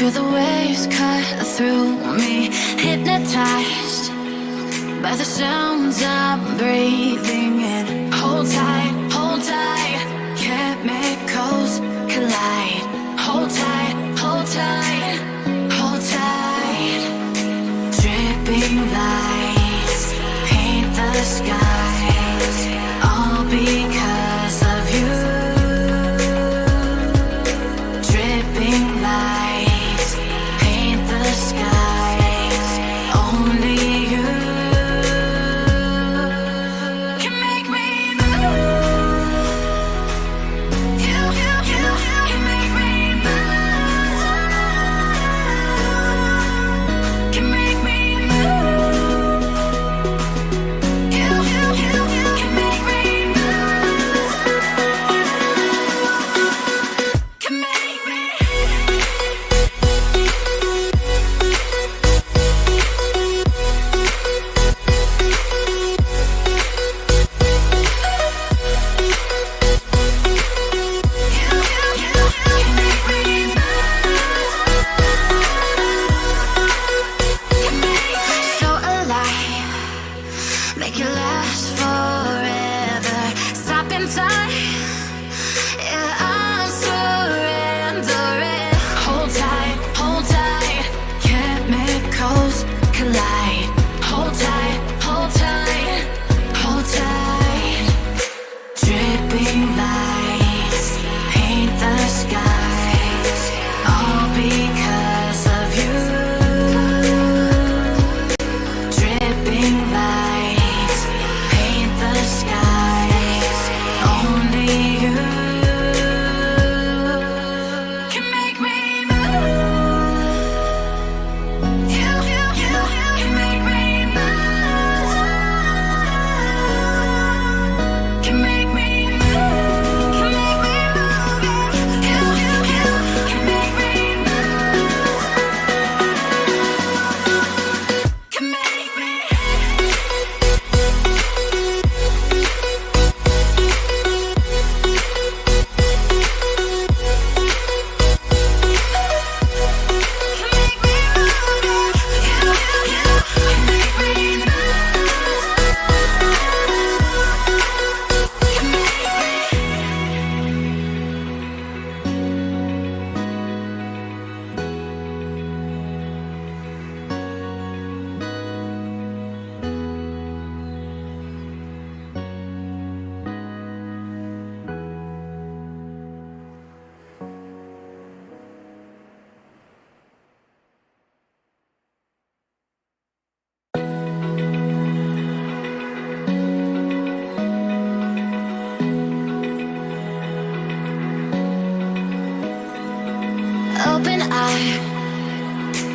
Feel the waves cut through me, hypnotized by the sounds I'm breathing in. Hold tight, chemicals collide. Hold tight, hold tight, hold tight. Dripping lights paint the skies, all because of you. Dripping lights paint the skies, only you can make me move. You can make me move. Can make me move. You can make me move. Can make me. So alive, make it last forever. Stop in time, yeah, I'm surrendering. Hold tight, chemicals collide. Hold tight, hold tight, hold tight. Dripping lights paint the skies, all because of you. Dripping lights paint the skies, only you can make me move. You can make me move. Can make me move. Can make me move. You can make me move. Can make me. Open eye,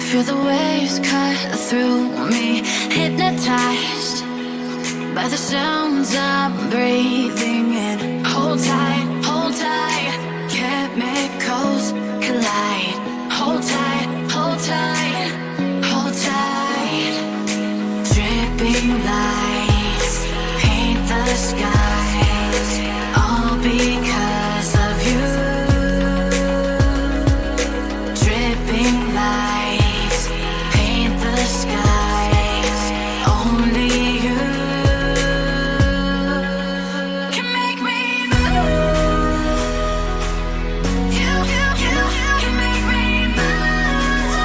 feel the waves cut through me, hypnotized by the sounds I'm breathing in. Hold tight, chemicals collide. Hold tight, hold tight, hold tight. Dripping lights paint the skies, all because of you. Dripping lights paint the skies, only you can make me move. You can make me move.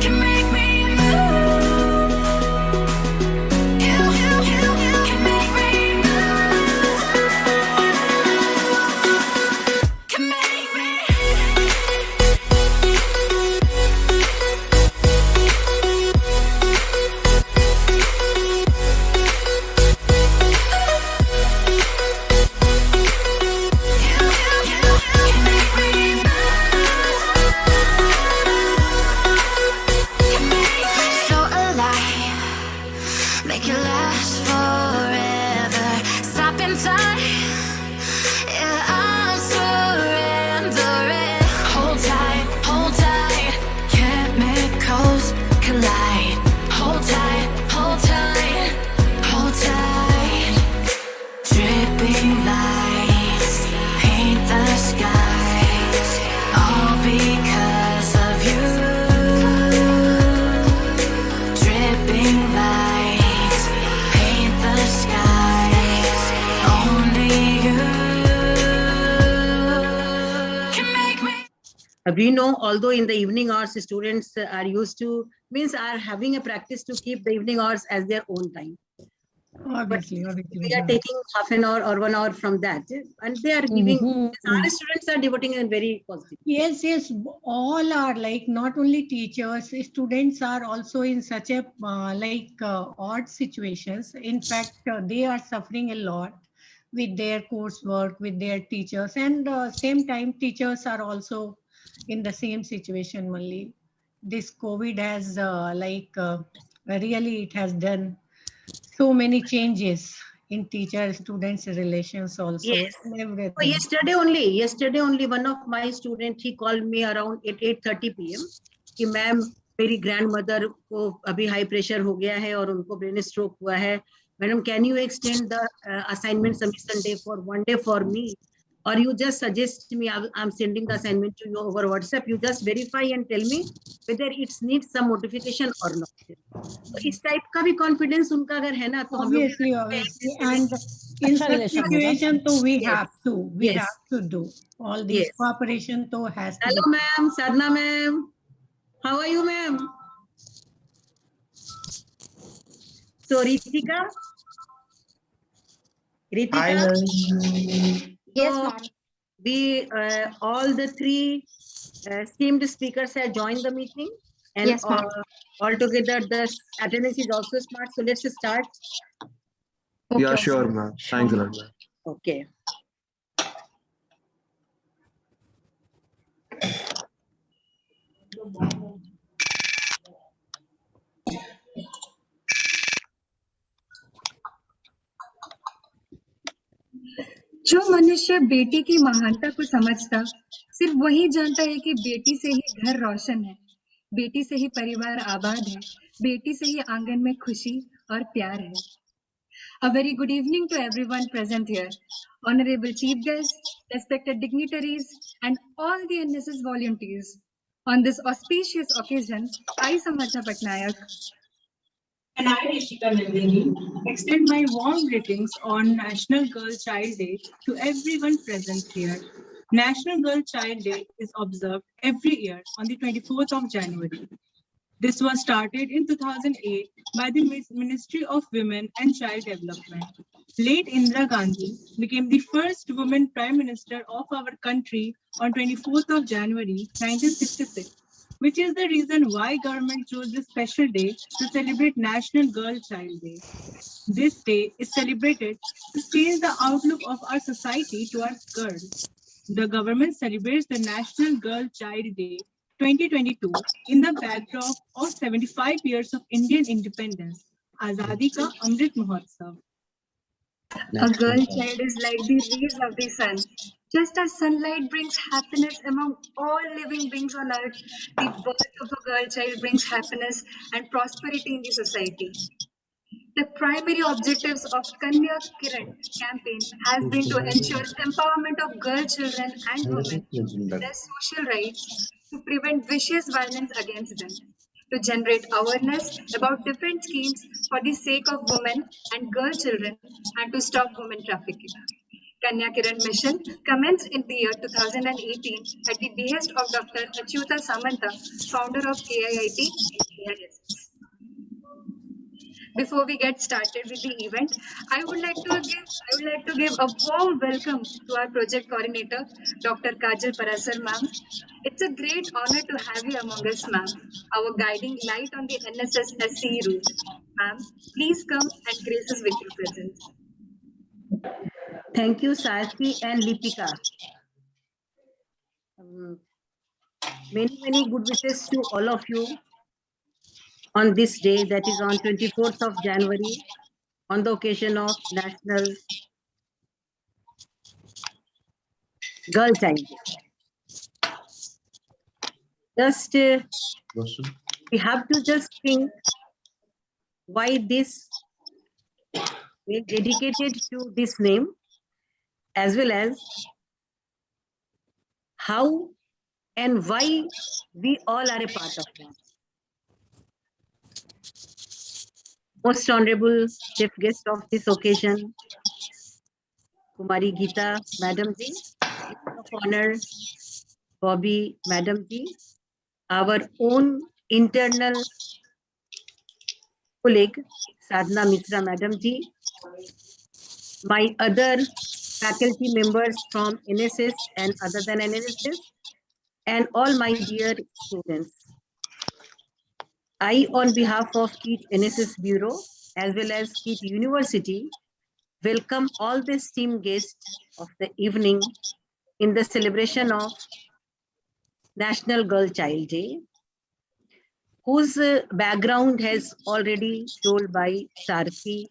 Can make me move. We know, although in the evening hours, students are used to, means are having a practice to keep the evening hours as their own time. Obviously. We are taking half an hour or 1 hour from that, and they are giving, our students are devoting in very positive. Yes, all are like, not only teachers, students are also in such a odd situations. In fact, they are suffering a lot with their coursework, with their teachers, and same time teachers are also in the same situation only. This COVID has really, it has done so many changes in teacher students relations also, Yes. and So everything. yesterday only one of my student, he called me around 8:30 p.m. कि ma'am मेरी grandmother को अभी high pressure हो गया है और उनको brain stroke हुआ है. Madam, can you extend the assignment submission day for 1 day for me? Or you just suggest me, I'm sending the assignment to you over WhatsApp. You just verify and tell me whether it needs some modification or not. तो इस type का भी confidence उनका अगर है ना, तो हम लोग Obviously, and in such situation, so we have to do all these cooperation. So has to Hello, ma'am. Sadhna, ma'am. How are you, ma'am? So, Ritika. Hi, ma'am. Yes, ma'am. We all the three esteemed speakers have joined the meeting, and Yes, ma'am. altogether the attendance is also smart. So let's start. Yeah, sure, ma'am. Thanks a lot, ma'am. Okay. जो मनुष्य बेटी की महानता को समझता, सिर्फ वही जानता है कि बेटी से ही घर रोशन है, बेटी से ही परिवार आबाद है, बेटी से ही आंगन में खुशी और प्यार है. A very good evening to everyone present here. Honorable Chief Guests, respected dignitaries, and all the NSS volunteers. On this auspicious occasion, I, Samartha Patnaik, and I, Rishika Nandini, extend my warm greetings on National Girl Child Day to everyone present here. National Girl Child Day is observed every year on the 24th of January. This was started in 2008 by the Ministry of Women and Child Development. Late Indira Gandhi became the first woman Prime Minister of our country on 24th of January 1966, which is the reason why government chose this special day to celebrate National Girl Child Day. This day is celebrated to change the outlook of our society towards girls. The government celebrates the National Girl Child Day 2022 in the backdrop of 75 years of Indian independence, Azadi ka Amrit Mahotsav. a girl child is like the rays of the sun. Just as sunlight brings happiness among all living beings on earth, the birth of a girl child brings happiness and prosperity in the society. The primary objectives of Kanya Kiran campaign has been to ensure empowerment of girl children and women, their social rights, to prevent vicious violence against them, to generate awareness about different schemes for the sake of women and girl children, and to stop women trafficking. Kanya Kiran mission commenced in the year 2018 at the behest of Dr. Achyuta Samanta, founder of KIIT NSS. Before we get started with the event, I would like to give a warm welcome to our project coordinator, Dr. Kajal Parasar ma'am. It's a great honor to have you among us, ma'am, our guiding light on the NSS SCE route. Ma'am, please come and grace us with your presence. Thank you, Sarthi and Lipika. Many good wishes to all of you on this day, that is on 24th of January, on the occasion of National Girl Child Day. Just we have to just think why this we dedicated to this name, as well as how and why we all are a part of that. Most honorable chief guest of this occasion, Kumari Geeta Madam Ji, of honor, Bobby Madam Ji, our own internal colleague, Sadhana Mishra Madam Ji, my other faculty members from NSS and other than NSS, and all my dear students. I, on behalf of KIT NSS Bureau, as well as KIT University, welcome all the esteemed guests of the evening in the celebration of National Girl Child Day, whose background has already told by Sarthi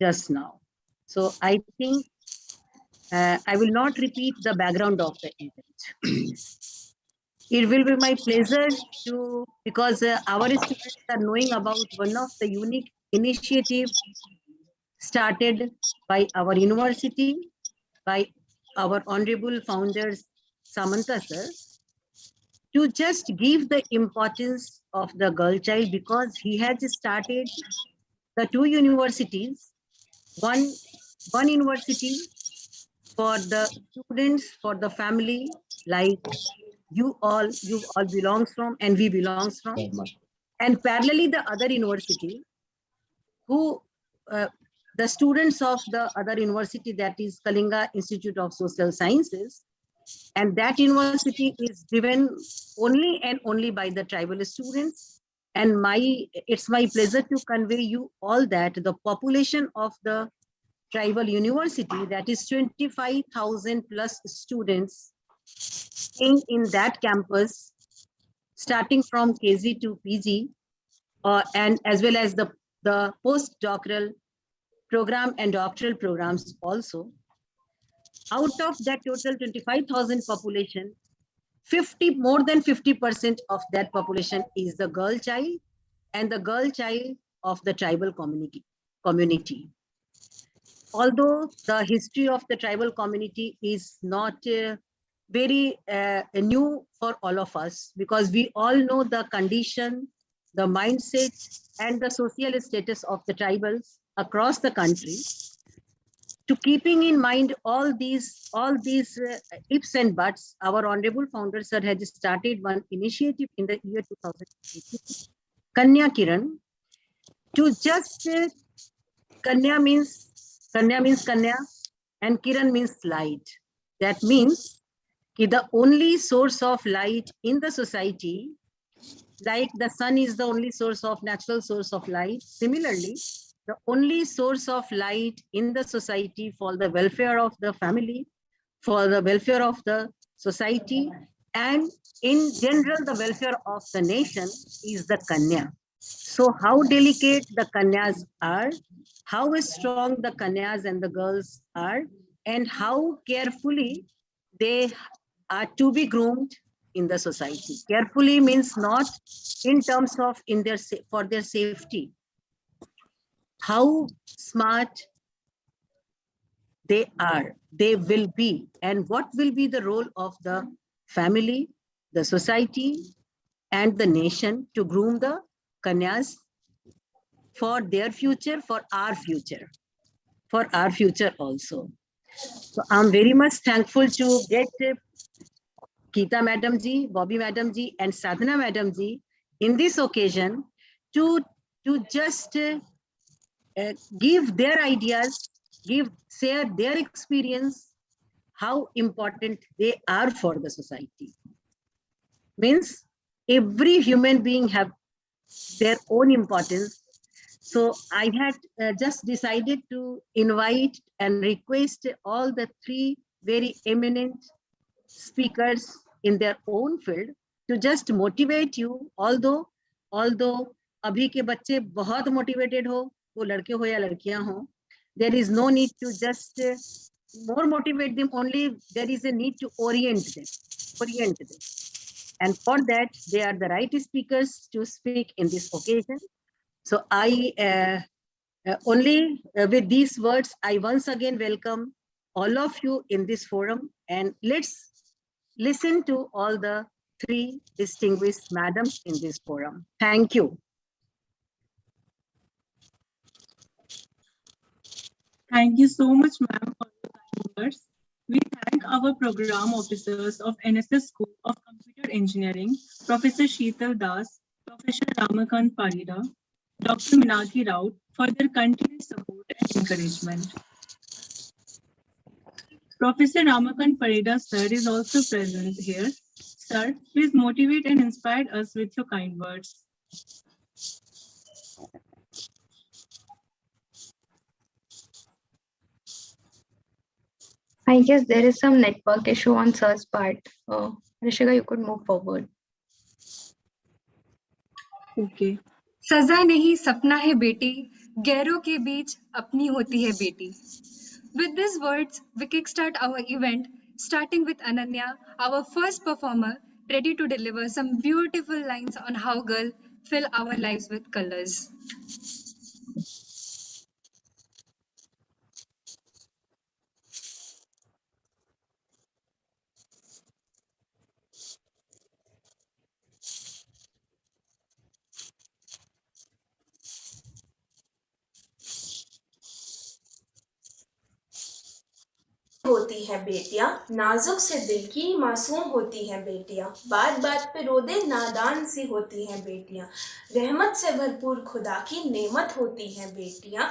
just now. So I think I will not repeat the background of the event. It will be my pleasure to, because our students are knowing about one of the unique initiative started by our university, by our honorable founders, Samanta sir, to just give the importance of the girl child, because he has started the two universities, one university for the students, for the family, like you all belongs from and we belongs from, and parallelly the other university who the students of the other university, that is Kalinga Institute of Social Sciences, and that university is driven only and only by the tribal students. And it's my pleasure to convey you all that the population of the tribal university, that is 25,000 plus students in that campus, starting from KG to PG, and as well as the postdoctoral program and doctoral programs also. Out of that total 25,000 population, more than 50% of that population is the girl child, and the girl child of the tribal community. Although the history of the tribal community is not very new for all of us, because we all know the condition, the mindset, and the social status of the tribals across the country. To keeping in mind all these ifs and buts, our honorable founder sir had started one initiative in the year 2018, Kanya Kiran, to just Kanya means Kanya, and Kiran means light. That means the only source of light in the society, like the sun is the only natural source of light. Similarly, the only source of light in the society for the welfare of the family, for the welfare of the society, and in general, the welfare of the nation is the Kanya. So how delicate the Kanyas are, how strong the Kanyas and the girls are, and how carefully they are to be groomed in the society. Carefully means not in terms of for their safety. How smart they will be, and what will be the role of the family, the society, and the nation to groom the Kanyas for their future, for our future also. So I'm very much thankful to get Geeta Madam Ji, Bobby Madam Ji, and Sadhana Madam Ji in this occasion to just give their ideas, share their experience, how important they are for the society. Means every human being have their own importance. So I had just decided to invite and request all the three very eminent speakers in their own field to just motivate you. Although अभी के बच्चे बहुत motivated हो, वो लड़के हो या लड़कियां हो, there is no need to just more motivate them. Only there is a need to orient them. And for that, they are the right speakers to speak in this occasion. So I only with these words, I once again welcome all of you in this forum, and let's listen to all the three distinguished madams in this forum. Thank you. Thank you so much, ma'am, for your kind words. We thank our program officers of NSS School of Computer Engineering, Professor Sheetal Das, Professor Ramakant Parida, Dr. Minaki Raut for their continued support and encouragement. Professor Ramakant Parida sir is also present here. Sir, please motivate and inspire us with your kind words. I guess there is some network issue on sir's part. Rishika, you could move forward. Okay. सजा नहीं सपना है बेटी, गैरों के बीच अपनी होती है बेटी. With these words, we kickstart our event, starting with Ananya, our first performer, ready to deliver some beautiful lines on how girls fill our lives with colors. होती हैं बेटियां, नाजुक से दिल की मासूम होती हैं बेटियां, बात बात पे रो दे नादान सी होती हैं बेटियां, रहमत से भरपूर खुदा की नेमत होती हैं बेटियां,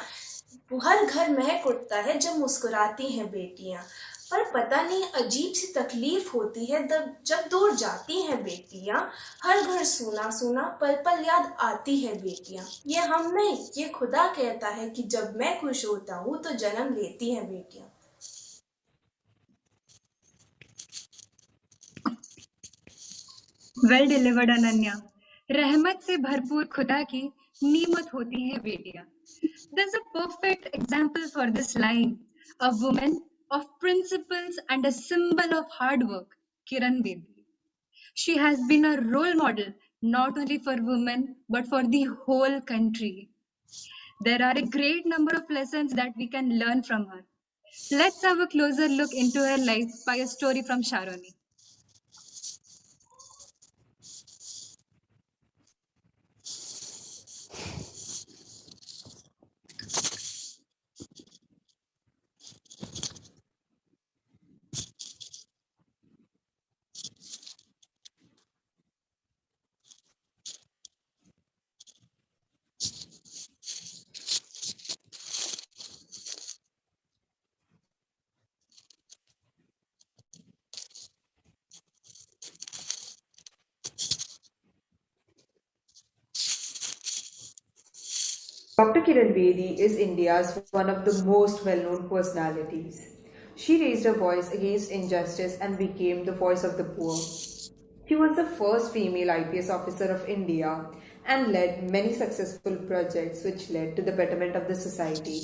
हर घर महक उठता है जब मुस्कुराती हैं बेटियां, पर पता नहीं अजीब सी तकलीफ होती है जब दूर जाती हैं बेटियां, हर घर सूना सूना पल पल याद आती है बेटियां, ये हम नहीं ये खुदा कहता है कि जब मैं खुश होता हूँ तो जन्म लेती हैं बेटियां. Well delivered, Ananya. रहमत से भरपूर खुदा की नीमत होती है बेटियां. There's a perfect example for this line. A woman of principles and a symbol of hard work, Kiran Bedi. She has been a role model not only for women but for the whole country. There are a great number of lessons that we can learn from her. Let's have a closer look into her life by a story from Sharoni. Dr. Kiran Bedi is India's one of the most well-known personalities. She raised her voice against injustice and became the voice of the poor. She was the first female IPS officer of India and led many successful projects which led to the betterment of the society.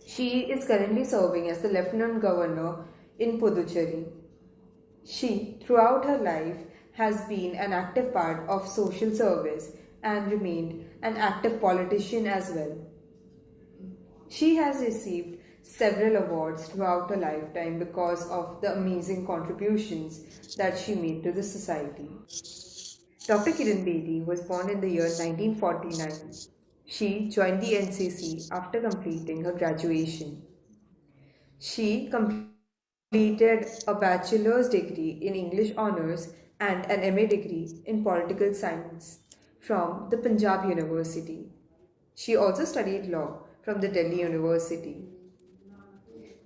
She is currently serving as the Lieutenant Governor in Puducherry. She, throughout her life, has been an active part of social service and remained an active politician as well. She has received several awards throughout her lifetime because of the amazing contributions that she made to the society. Dr. Kiran Bedi was born in the year 1949. She joined the NCC after completing her graduation. She completed a bachelor's degree in English honours and an MA degree in political science from the Punjab University. She also studied law from the Delhi University.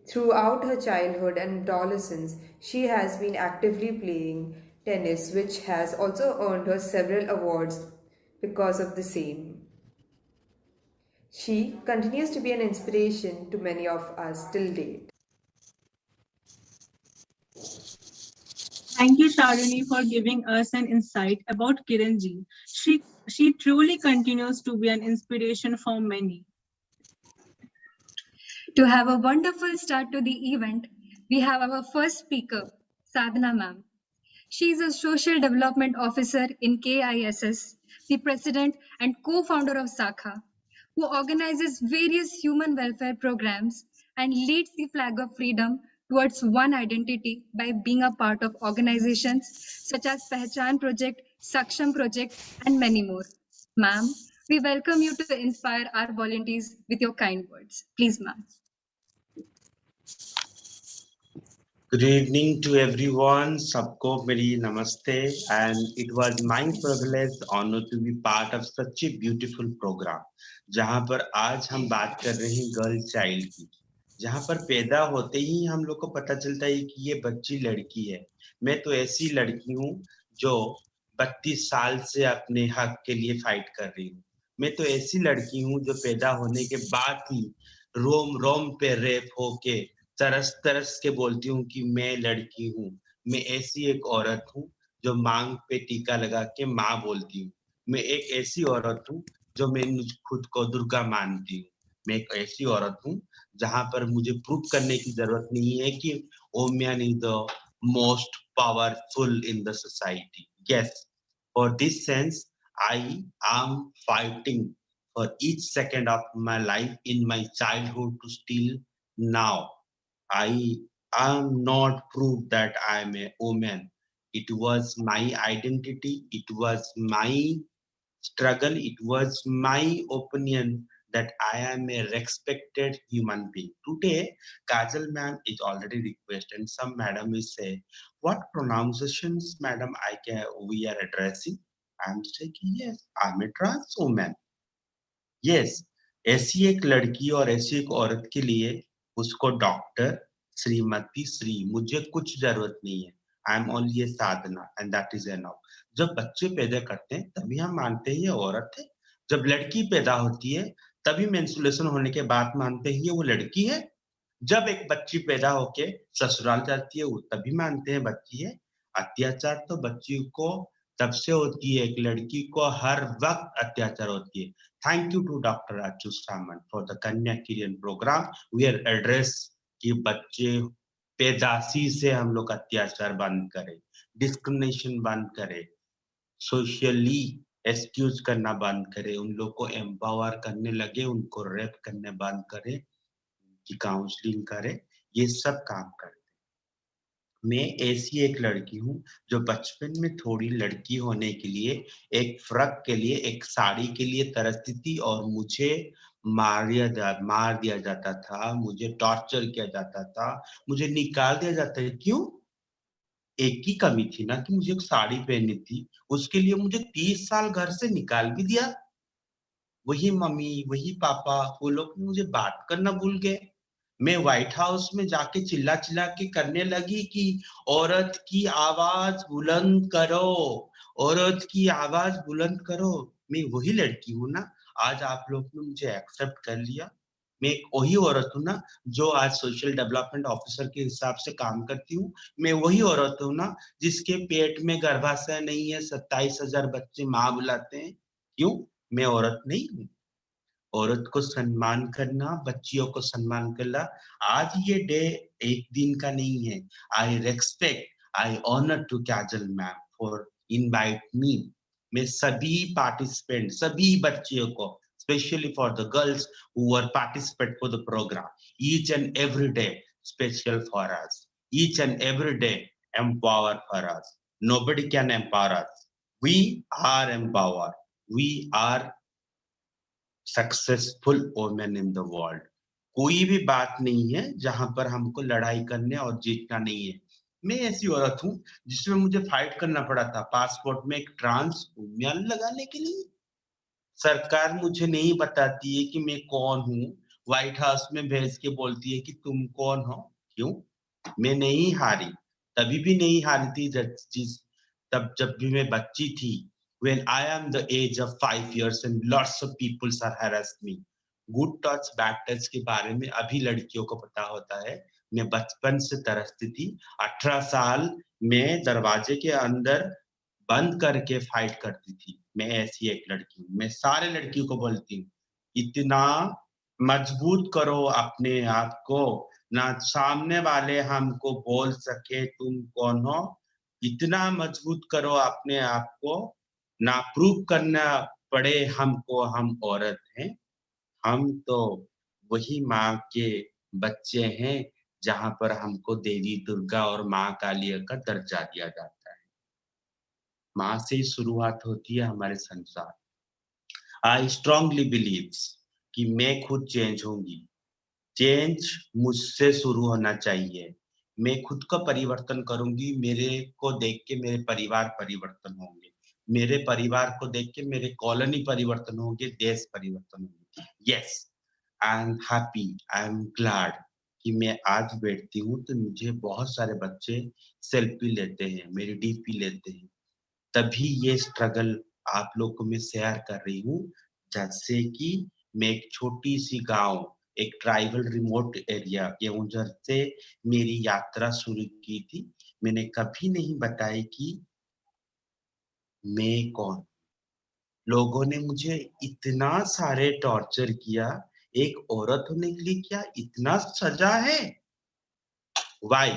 Throughout her childhood and adolescence, she has been actively playing tennis, which has also earned her several awards because of the same. She continues to be an inspiration to many of us till date. Thank you, Sharoni, for giving us an insight about Kiranji. She truly continues to be an inspiration for many. To have a wonderful start to the event, we have our first speaker, Sadhana ma'am. She is a Social Development Officer in KISS, the President and co-founder of Sakha, who organizes various human welfare programs and leads the flag of freedom towards one identity by being a part of organizations such as Pehchan Project, Saksham Project, and many more. Ma'am, we welcome you to inspire our volunteers with your kind words. Please, ma'am. Good evening to everyone. सबको मेरी नमस्ते and it was my privilege honor to be part of such a beautiful program जहाँ पर आज हम बात कर रहे हैं गर्ल चाइल्ड की, जहाँ पर पैदा होते ही हम लोग को पता चलता है कि ये बच्ची लड़की है। मैं तो ऐसी लड़की हूँ जो 32 साल से अपने हक के लिए फाइट कर रही हूँ। मैं तो ऐसी लड़की हूँ जो पैदा होने के बाद ही रोम रोम पे रेप होके तरस तरस के बोलती हूँ कि मैं लड़की हूँ। मैं ऐसी एक औरत हूँ जो मांग पे टीका लगा के माँ बोलती हूँ। मैं एक ऐसी औरत हूँ जो मैं खुद को दुर्गा मानती हूँ। मैं एक ऐसी औरत हूँ जहाँ पर मुझे प्रूव करने की जरूरत नहीं है कि women is the most powerful in the society. Yes, for this sense I am fighting for each second of my life in my childhood to still now. I am not proof that I am a woman. It was my identity. It was my struggle. It was my opinion that I am a respected human being. Today, Kajal ma'am is already requested and some madam will say, what pronunciations, madam, we are addressing? I'm saying, yes, I'm a trans woman. Yes, ऐसी एक लड़की और ऐसी एक औरत के लिए उसको डॉक्टर, श्रीमती, श्री, मुझे कुछ जरूरत नहीं है। I am only A Sadhana and that is enough. जब बच्चे पैदा करते हैं तभी हम मानते हैं ये औरत है। जब लड़की पैदा होती है तभी मेंस्ट्रुएशन होने के बाद मानते हैं ये वो लड़की है। जब एक बच्ची पैदा होके ससुराल जाती है वो तभी मानते हैं बच्ची है। अत्याचार तो बच्ची को तब से होती है, एक लड़की को हर वक्त अत्याचार होती है। Thank you to Dr. Achu Saman for the Kanya Kiran program. We are address कि बच्चे पैदाशी से हम लोग अत्याचार बंद करें, डिस्क्रिमिनेशन बंद करें, सोशली एक्सक्यूज करना बंद करें, उन लोग को एम्पावर करने लगे, उनको रेप करने बंद करें, कि काउंसलिंग करें, ये सब काम करें। मैं ऐसी एक लड़की हूँ जो बचपन में थोड़ी लड़की होने के लिए, एक फ्रॉक के लिए, एक साड़ी के लिए तरसती थी और मुझे मार दिया जाता था, मुझे टॉर्चर किया जाता था, मुझे निकाल दिया जाता है। क्यों? एक ही कमी थी ना कि मुझे एक साड़ी पहननी थी, उसके लिए मुझे 30 साल घर से निकाल भी दिया। वही मम्मी, वही पापा, वो लोग मुझे बात करना भूल गए। मैं व्हाइट हाउस में जाके चिल्ला चिल्ला के करने लगी कि औरत की आवाज बुलंद करो, औरत की आवाज बुलंद करो। मैं वही लड़की हूँ ना, आज आप लोग ने मुझे एक्सेप्ट कर लिया। मैं एक वही औरत हूँ ना जो आज सोशल डेवलपमेंट ऑफिसर के हिसाब से काम करती हूँ। मैं वही औरत हूँ ना जिसके पेट में गर्भाशय नहीं है, 27,000 बच्चे माँ बुलाते हैं। क्यों? मैं औरत नहीं हूँ? औरत को सम्मान करना, बच्चियों को सम्मान करना, आज ये डे एक दिन का नहीं है। I respect, I honour to Kajal ma'am for invite me. मैं सभी पार्टिसिपेंट, सभी बच्चियों को, specially for the girls who are participate for the program, each and every day special for us, each and every day empower for us. Nobody can empower us. We are empowered. We are successful women in the world. कोई भी बात नहीं है जहां पर हमको लड़ाई करने और जीतना नहीं है। मैं ऐसी औरत हूँ जिसमें मुझे फाइट करना पड़ा था पासपोर्ट में एक ट्रांस वुमेन लगाने के लिए। सरकार मुझे नहीं बताती है कि मैं कौन हूँ, व्हाइट हाउस में भेज के बोलती है कि तुम कौन हो। क्यों? मैं नहीं हारी, तभी भी नहीं हारी थी तब जब भी मैं बच्ची थी। When I am the age of 5 years and lots of people are harassed me. Good touch, bad touch के बारे में अभी लड़कियों को पता होता है। मैं बचपन से तरसती थी। 18 साल में दरवाजे के अंदर बंद करके फाइट करती थी। मैं ऐसी एक लड़की हूँ। मैं सारे लड़कियों को बोलती हूँ, इतना मजबूत करो अपने आप को, ना सामने वाले हमको बोल सके तुम कौन हो। इतना मजबूत करो अपने आप को, ना प्रूव करना पड़े हमको हम औरत हैं। हम तो वही माँ के बच्चे हैं जहाँ पर हमको देवी दुर्गा और माँ काली का दर्जा दिया जाता है। माँ से ही शुरुआत होती है हमारे संसार। आई स्ट्रांगली बिलीव कि मैं खुद चेंज होंगी। चेंज मुझसे शुरू होना चाहिए। मैं खुद का परिवर्तन करूंगी, मेरे को देख के मेरे परिवार परिवर्तन होंगे, मेरे परिवार को देख के मेरे कॉलोनी परिवर्तन होंगे, देश परिवर्तन होंगे। Yes, I am happy, I am glad कि मैं आज बैठती हूँ तो मुझे बहुत सारे बच्चे सेल्फी लेते हैं, मेरी डीपी लेते हैं। तभी ये स्ट्रगल आप लोग को मैं शेयर कर रही हूँ। जैसे कि मैं एक छोटी सी गांव, एक ट्राइबल रिमोट एरिया के उधर से मेरी यात्रा शुरू की थी। मैंने कभी नहीं बताया कि मैं कौन। लोगों ने मुझे इतना सारे टॉर्चर किया, एक औरत होने के लिए क्या इतना सजा है? Why?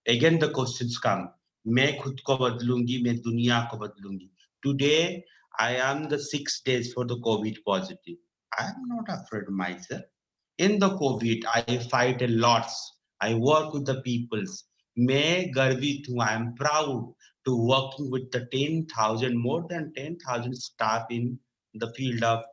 Again the questions come. मैं खुद को बदलूंगी, मैं दुनिया को बदलूंगी। Today I am the 6 days for the COVID positive. I am not afraid myself. In the COVID, I fight a lot. I work with the peoples. मैं गर्वित हूँ, I am proud to working with the 10,000, more than 10,000 staff in the field of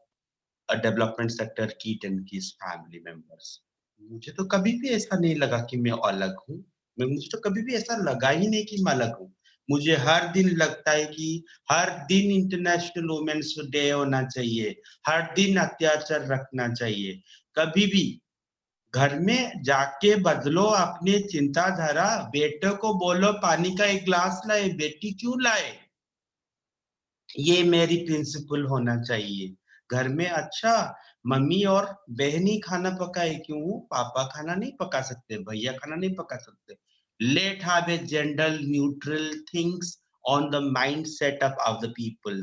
a development sector, KIT and KIS family members. मुझे तो कभी भी ऐसा नहीं लगा कि मैं अलग हूँ। मुझे तो कभी भी ऐसा लगा ही नहीं कि मैं अलग हूँ। मुझे हर दिन लगता है कि हर दिन इंटरनेशनल वुमेन्स डे होना चाहिए, हर दिन अत्याचार रखना चाहिए। कभी भी घर में जाके बदलो अपनी चिंताधारा, बेटे को बोलो पानी का एक गिलास लाए, बेटी क्यों लाए? ये मेरी प्रिंसिपल होना चाहिए। घर में अच्छा मम्मी और बहन ही खाना पकाए, क्यों पापा खाना नहीं पका सकते, भैया खाना नहीं पका सकते? Let have a gender neutral things on the mindset of the people.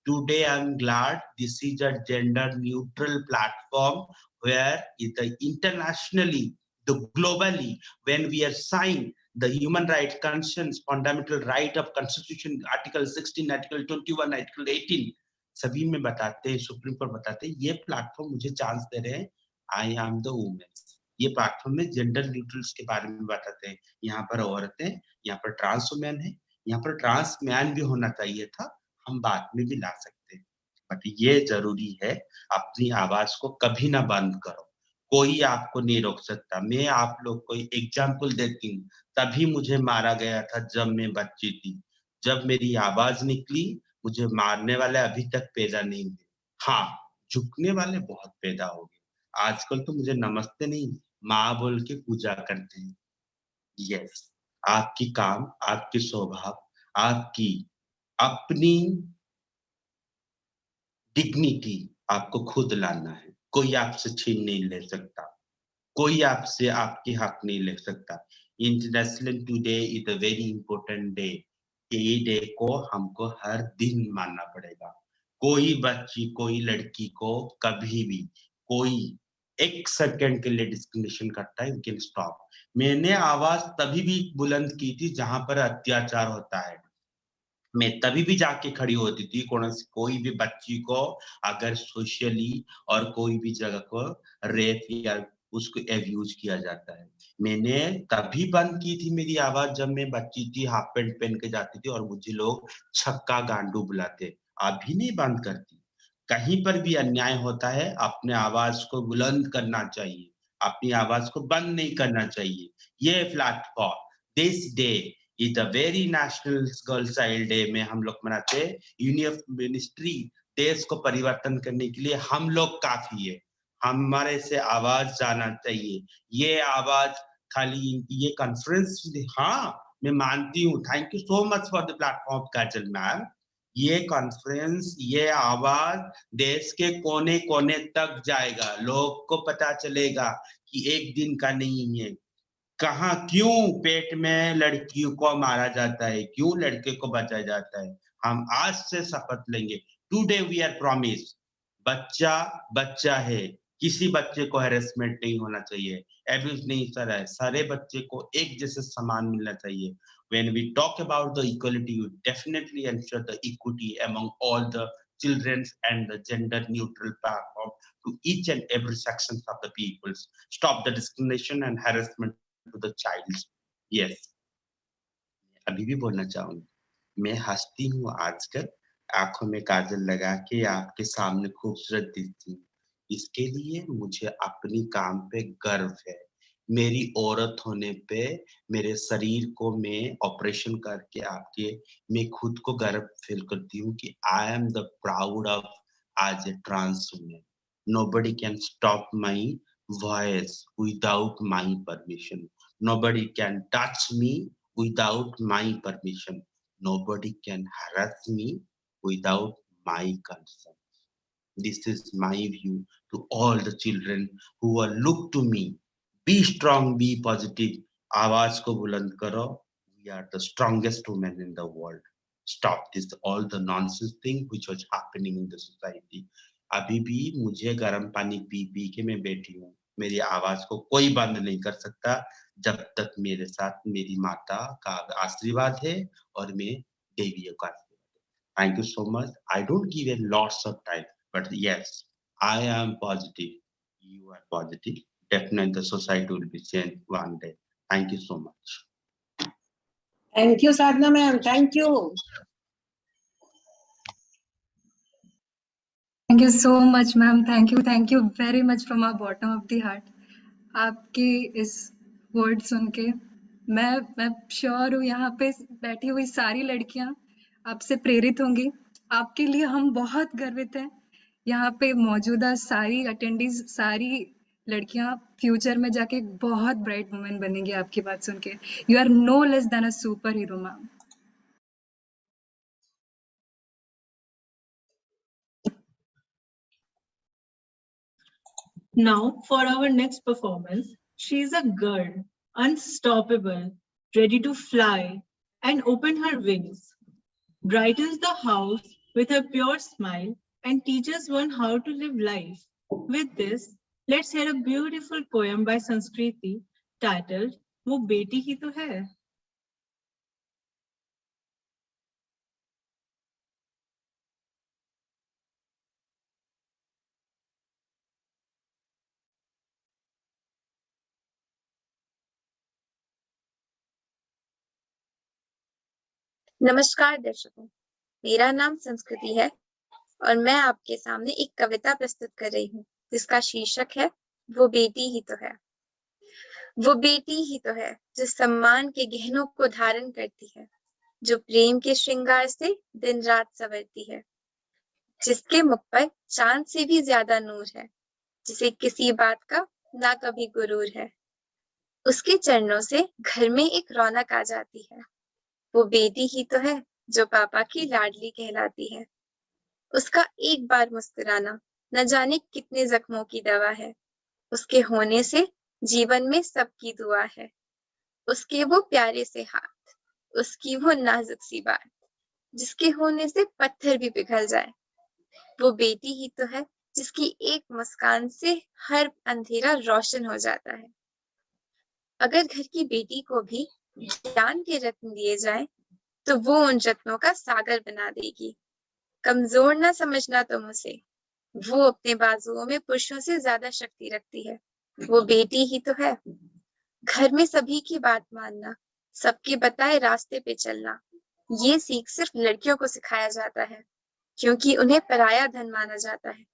Today I'm glad this is a gender neutral platform where the internationally, the globally, when we are signed the human rights conventions, fundamental right of constitution, article 16, article 21, article 18, सभी में बताते हैं, supreme court बताते हैं, ये platform मुझे chance दे रहे हैं। आई एम द वुमेन। ये प्लेटफॉर्म में जेंडर न्यूट्रल्स के बारे में बताते हैं। यहाँ पर औरतें, यहाँ पर ट्रांस वुमेन है, यहाँ पर ट्रांस मैन भी होना चाहिए था, हम बाद में भी ला सकते हैं। बट ये जरूरी है, अपनी आवाज को कभी ना बंद करो, कोई आपको नहीं रोक सकता। मैं आप लोग को एग्जाम्पल देती हूँ, तभी मुझे मारा गया था जब मैं बच्ची थी। जब मेरी आवाज निकली, मुझे मारने वाले अभी तक पैदा नहीं हुए। हाँ, झुकने वाले बहुत पैदा हो गए। आजकल तो मुझे नमस्ते नहीं, माँ बोल के पूजा करते हैं। यस, आपकी काम, आपकी स्वभाव, आपकी अपनी डिग्निटी आपको खुद लाना है। कोई आपसे छीन नहीं ले सकता, कोई आपसे आपके हक नहीं ले सकता। International today is a very important day. ये डे को हमको हर दिन मानना पड़ेगा। कोई बच्ची, कोई लड़की को कभी भी कोई एक सेकंड के लिए डिस्क्रिमिनेशन करता है, वी कैन स्टॉप। मैंने आवाज तभी भी बुलंद की थी जहां पर अत्याचार होता है। मैं तभी भी जाके खड़ी होती थी, कोई भी बच्ची को अगर सोशली और कोई भी जगह को रेप या उसको एब्यूज किया जाता है। मैंने तभी बंद की थी मेरी आवाज जब मैं बच्ची थी, हाफ पैंट पहन के जाती थी और मुझे लोग छक्का गांडू बुलाते। अभी नहीं बंद करती। कहीं पर भी अन्याय होता है, अपने आवाज को बुलंद करना चाहिए, अपनी आवाज को बंद नहीं करना चाहिए। ये platform, this day is the very national girl child day में हम लोग मनाते हैं। यूनियन मिनिस्ट्री, देश को परिवर्तन करने के लिए हम लोग काफी है, हमारे से आवाज जाना चाहिए। ये आवाज खाली ये कॉन्फ्रेंस, हाँ मैं मानती हूँ, thank you so much for the platform Kajal ma'am. ये कॉन्फ्रेंस, ये आवाज देश के कोने कोने तक जाएगा, लोग को पता चलेगा कि एक दिन का नहीं है। कहाँ क्यों पेट में लड़कियों को मारा जाता है, क्यों लड़के को बचाया जाता है। हम आज से शपथ लेंगे, टुडे वी आर प्रॉमिस, बच्चा बच्चा है, किसी बच्चे को हैरेसमेंट नहीं होना चाहिए, एब्यूज नहीं सर है, सारे बच्चे को एक जैसे समान मिलना चाहिए। When we talk about the equality, you definitely ensure the equity among all the children and the gender neutral platform to each and every section of the peoples. Stop the discrimination and harassment to the child. Yes. अभी भी बोलना चाहूंगी, मैं हंसती हूँ आजकल, आंखों में काजल लगा के आपके सामने खूबसूरत दिखती हूँ। इसके लिए मुझे अपनी काम पे गर्व है। मेरी औरत होने पे मेरे शरीर को मैं ऑपरेशन करके आपके मैं खुद को गर्व फील करती हूँ कि I am the proud of as a trans women. Nobody can stop my voice without my permission. Nobody can touch me without my permission. Nobody can harass me without my consent. This is my view to all the children who are look to me. Be strong, be positive. आवाज को बुलंद करो. We are the strongest women in the world. Stop this all the nonsense thing which was happening in the society. अभी भी मुझे गर्म पानी P P के मैं बैठी हूँ. मेरी आवाज को कोई बंद नहीं कर सकता जब तक मेरे साथ मेरी माता का आशीर्वाद है और मैं देवी का आशीर्वाद. Thank you so much. I don't give a lots of time, but yes, I am positive. You are positive. Definitely the society will be changed one day. Thank you so much. Thank you, Sadhna ma'am. Thank you. Thank you so much, ma'am. Thank you very much from our bottom of the heart. आपके इस word सुन के मैं sure हूँ यहाँ पे बैठी हुई सारी लड़कियां आपसे प्रेरित होंगी. आपके लिए हम बहुत गर्वित हैं. यहाँ पे मौजूदा सारी अटेंडीज सारी लड़कियां फ्यूचर में जाके बहुत ब्राइट वुमेन बनेंगी आपकी बात सुन के. You are no less than a super hero ma'am. Now, for our next performance, she is a girl, unstoppable, ready to fly and open her wings, brightens the house with her pure smile and teaches one how to live life. With this, let's hear a beautiful poem by Sanskriti titled "वो बेटी ही तो है." नमस्कार दर्शकों, मेरा नाम संस्कृति है और मैं आपके सामने एक कविता प्रस्तुत कर रही हूँ जिसका शीर्षक है वो बेटी ही तो है. वो बेटी ही तो है जो सम्मान के गहनों को धारण करती है, जो प्रेम के श्रृंगार से दिन रात संवरती है, जिसके मुख पर चांद से भी ज्यादा नूर है, जिसे किसी बात का ना कभी गुरूर है. उसके चरणों से घर में एक रौनक आ जाती है. वो बेटी ही तो है जो पापा की लाडली कहलाती है. उसका एक बार मुस्कुराना न जाने कितने जख्मों की दवा है. उसके होने से जीवन में सबकी दुआ है. उसके वो प्यारे से हाथ, उसकी वो नाजुक सी बात, जिसके होने से पत्थर भी पिघल जाए. वो बेटी ही तो है जिसकी एक मुस्कान से हर अंधेरा रोशन हो जाता है. अगर घर की बेटी को भी ज्ञान के रत्न दिए जाएं, तो वो उन रत्नों का सागर बना देगी. कमजोर ना समझना तुम उसे, वो अपने बाजुओं में पुरुषों से ज्यादा शक्ति रखती है. वो बेटी ही तो है. घर में सभी की बात मानना, सबके बताए रास्ते पे चलना, ये सीख सिर्फ लड़कियों को सिखाया जाता है, क्योंकि उन्हें पराया धन माना जाता है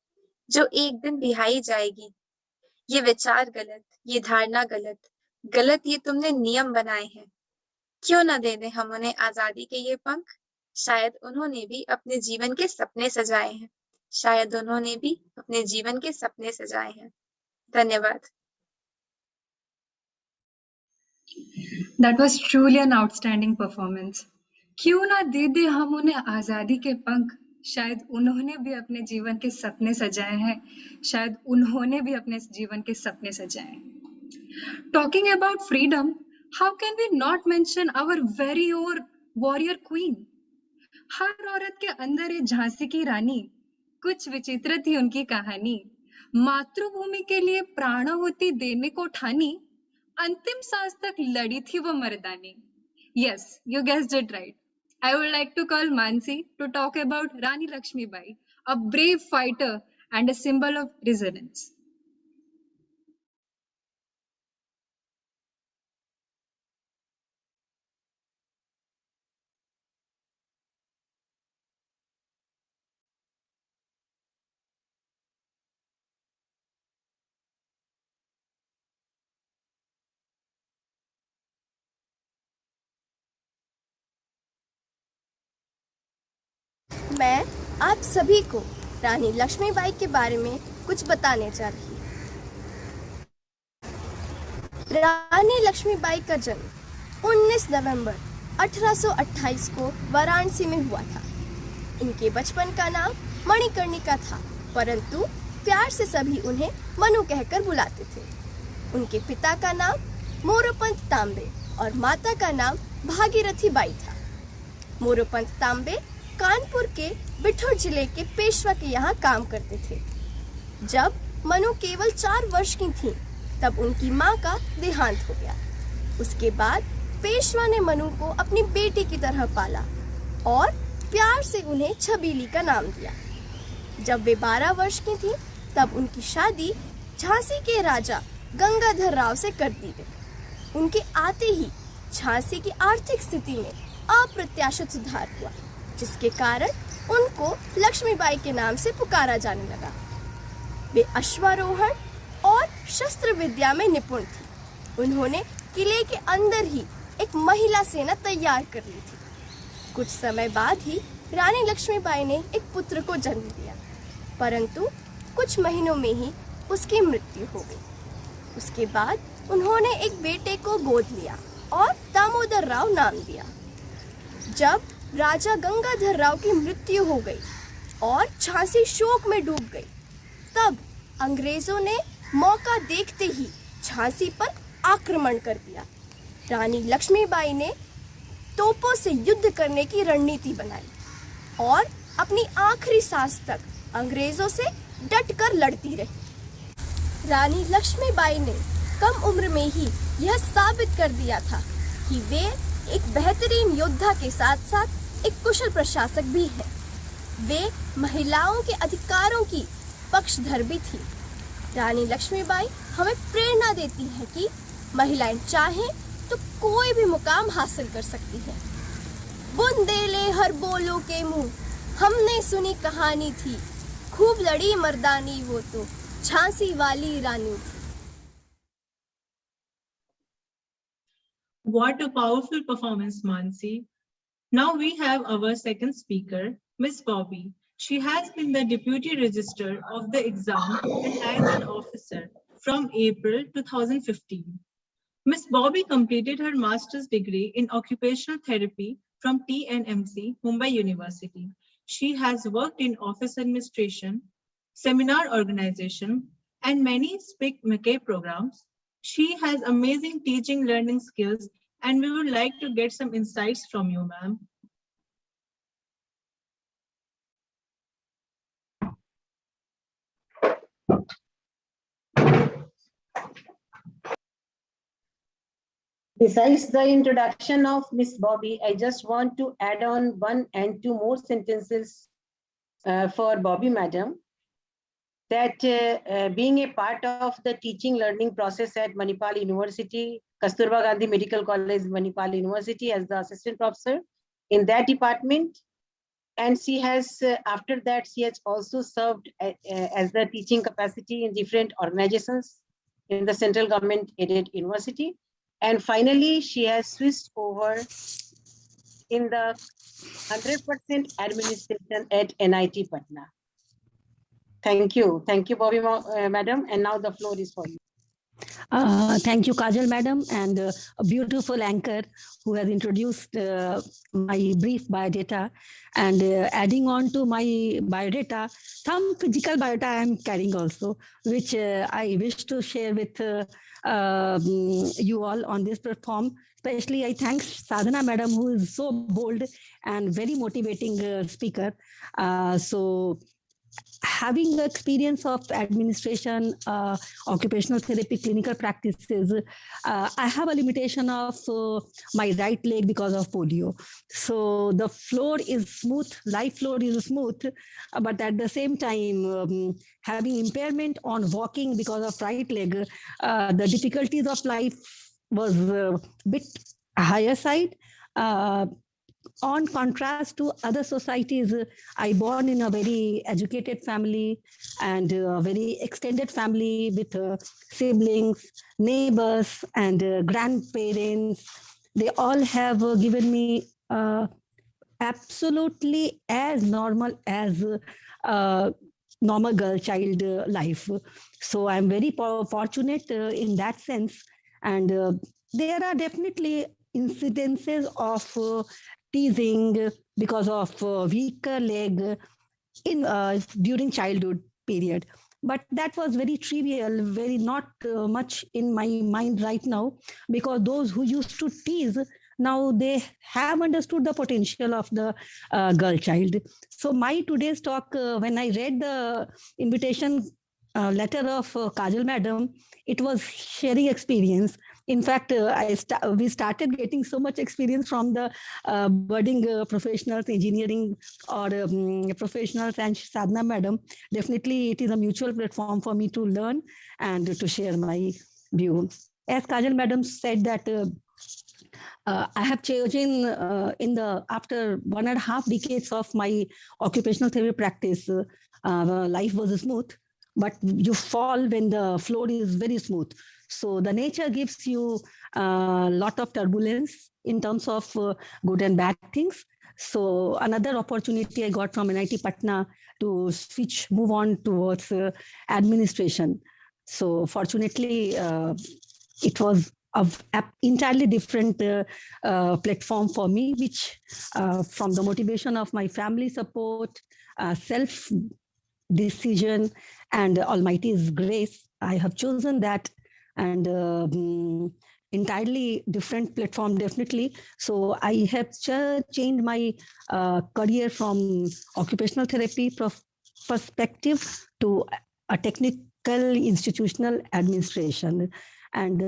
जो एक दिन बिहाई जाएगी. ये विचार गलत, ये धारणा गलत, गलत ये तुमने नियम बनाए हैं. क्यों न दे दें हम उन्हें आजादी के ये पंख. शायद उन्होंने भी अपने जीवन के सपने सजाए हैं. शायद उन्होंने भी अपने जीवन के सपने सजाए हैं. धन्यवाद. That was truly an outstanding performance. क्यों ना दे दे हम उन्हें आजादी के पंख. शायद उन्होंने भी अपने जीवन के सपने सजाए हैं. शायद उन्होंने भी अपने जीवन के सपने सजाए हैं. Talking about freedom, how can we not mention our very own warrior queen? हर औरत के अंदर है झांसी की रानी. कुछ विचित्र थी उनकी कहानी. मातृभूमि के लिए प्राणाहुति देने को ठानी. अंतिम सांस तक लड़ी थी वो मर्दानी. Yes, you guessed it right. I would like to call Mansi to talk about Rani Lakshmibai, a brave fighter and a symbol of resilience. मैं आप सभी को रानी लक्ष्मीबाई के बारे में कुछ बताने जा रही हूँ। रानी लक्ष्मीबाई का जन्म 19 नवंबर 1828 को वाराणसी में हुआ था। इनके बचपन का नाम मणिकर्णिका था, परंतु प्यार से सभी उन्हें मनु कहकर बुलाते थे। उनके पिता का नाम मोरोपंत तांबे और माता का नाम भागीरथी बाई था। मोरोपंत तांबे कानपुर के बिठूर जिले के पेशवा के यहाँ काम करते थे। जब मनु केवल 4 वर्ष की थी, तब उनकी माँ का देहांत हो गया। उसके बाद पेशवा ने मनु को अपनी बेटी की तरह पाला और प्यार से उन्हें छबीली का नाम दिया। जब वे 12 वर्ष की थी, तब उनकी शादी झांसी के राजा गंगाधर राव से कर दी गई। उनके आते ही झांसी की आर्थिक स्थिति में अप्रत्याशित सुधार हुआ, जिसके कारण उनको लक्ष्मीबाई के नाम से पुकारा जाने लगा। वे अश्वारोहण और शस्त्र विद्या में निपुण थी। उन्होंने किले के अंदर ही एक महिला सेना तैयार कर ली थी। कुछ समय बाद ही रानी लक्ष्मीबाई ने एक पुत्र को जन्म दिया, परंतु कुछ महीनों में ही उसकी मृत्यु हो गई। उसके बाद उन्होंने एक बेटे को गोद लिया और दामोदर राव नाम दिया। जब राजा गंगाधर राव की मृत्यु हो गई और झांसी शोक में डूब गई, तब अंग्रेजों ने मौका देखते ही झांसी पर आक्रमण कर दिया। रानी लक्ष्मीबाई ने तोपों से युद्ध करने की रणनीति बनाई और अपनी आखिरी सांस तक अंग्रेजों से डटकर लड़ती रही। रानी लक्ष्मीबाई ने कम उम्र में ही यह साबित कर दिया था कि वे एक बेहतरीन योद्धा के साथ साथ एक कुशल प्रशासक भी हैं। वे महिलाओं के अधिकारों की पक्षधर भी थी। रानी लक्ष्मीबाई हमें प्रेरणा देती है कि महिलाएं चाहें तो कोई भी मुकाम हासिल कर सकती हैं। बुंदेले हर बोलो के मुंह, हमने सुनी कहानी थी, खूब लड़ी मर्दानी वो तो झांसी वाली रानी थी। What a powerful performance, Mansi. Now we have our second speaker, Miss Bobby. She has been the Deputy Registrar of the exam and Liaison Officer from April 2015. Miss Bobby completed her master's degree in occupational therapy from TNMC, Mumbai University. She has worked in office administration, seminar organization, and many Speak McKay programs. She has amazing teaching learning skills, and we would like to get some insights from you, ma'am. Besides the introduction of Miss Bobby, I just want to add on 1 and 2 more sentences for Bobby Madam. That being a part of the teaching learning process at Manipal University, Kasturba Gandhi Medical College, Manipal University as the assistant professor in that department. And she has, after that, she has also served as the teaching capacity in different organizations in the central government aided university. And finally, she has switched over in the 100% administration at NIT Patna. Thank you. Thank you, Bobby Madam. And now the floor is for you. Thank you, Kajal Madam, and a beautiful anchor who has introduced my brief biodata. And adding on to my biodata, some physical biodata I am carrying also, which I wish to share with you all on this platform. Especially, I thank Sadhana Madam, who is so bold and very motivating speaker. So, having experience of administration, occupational therapy, clinical practices, I have a limitation of my right leg because of polio. So the floor is smooth, life floor is smooth, but at the same time, having impairment on walking because of right leg, the difficulties of life was a bit higher side. On contrast to other societies, I born in a very educated family and a very extended family with siblings, neighbors, and grandparents. They all have given me absolutely as normal as normal girl child life. So I'm very fortunate in that sense. And there are definitely incidences of teasing because of weaker leg in during childhood period, but that was very trivial, very not much in my mind right now, because those who used to tease, now they have understood the potential of the girl child. So my today's talk, when I read the invitation letter of Kajal madam, it was sharing experience. In fact, we started getting so much experience from the budding professionals, engineering or professionals, and Sadhna madam. Definitely, it is a mutual platform for me to learn and to share my view. As Kajal madam said that I have chosen in the after 1.5 decades of my occupational therapy practice, life was smooth, but you fall when the floor is very smooth. So the nature gives you a lot of turbulence in terms of good and bad things. So another opportunity I got from NIT Patna to move on towards administration. So fortunately, it was of entirely different platform for me, which from the motivation of my family support, self decision, and Almighty's grace, I have chosen that, and entirely different platform, definitely. So I have changed my career from occupational therapy perspective to a technical institutional administration. And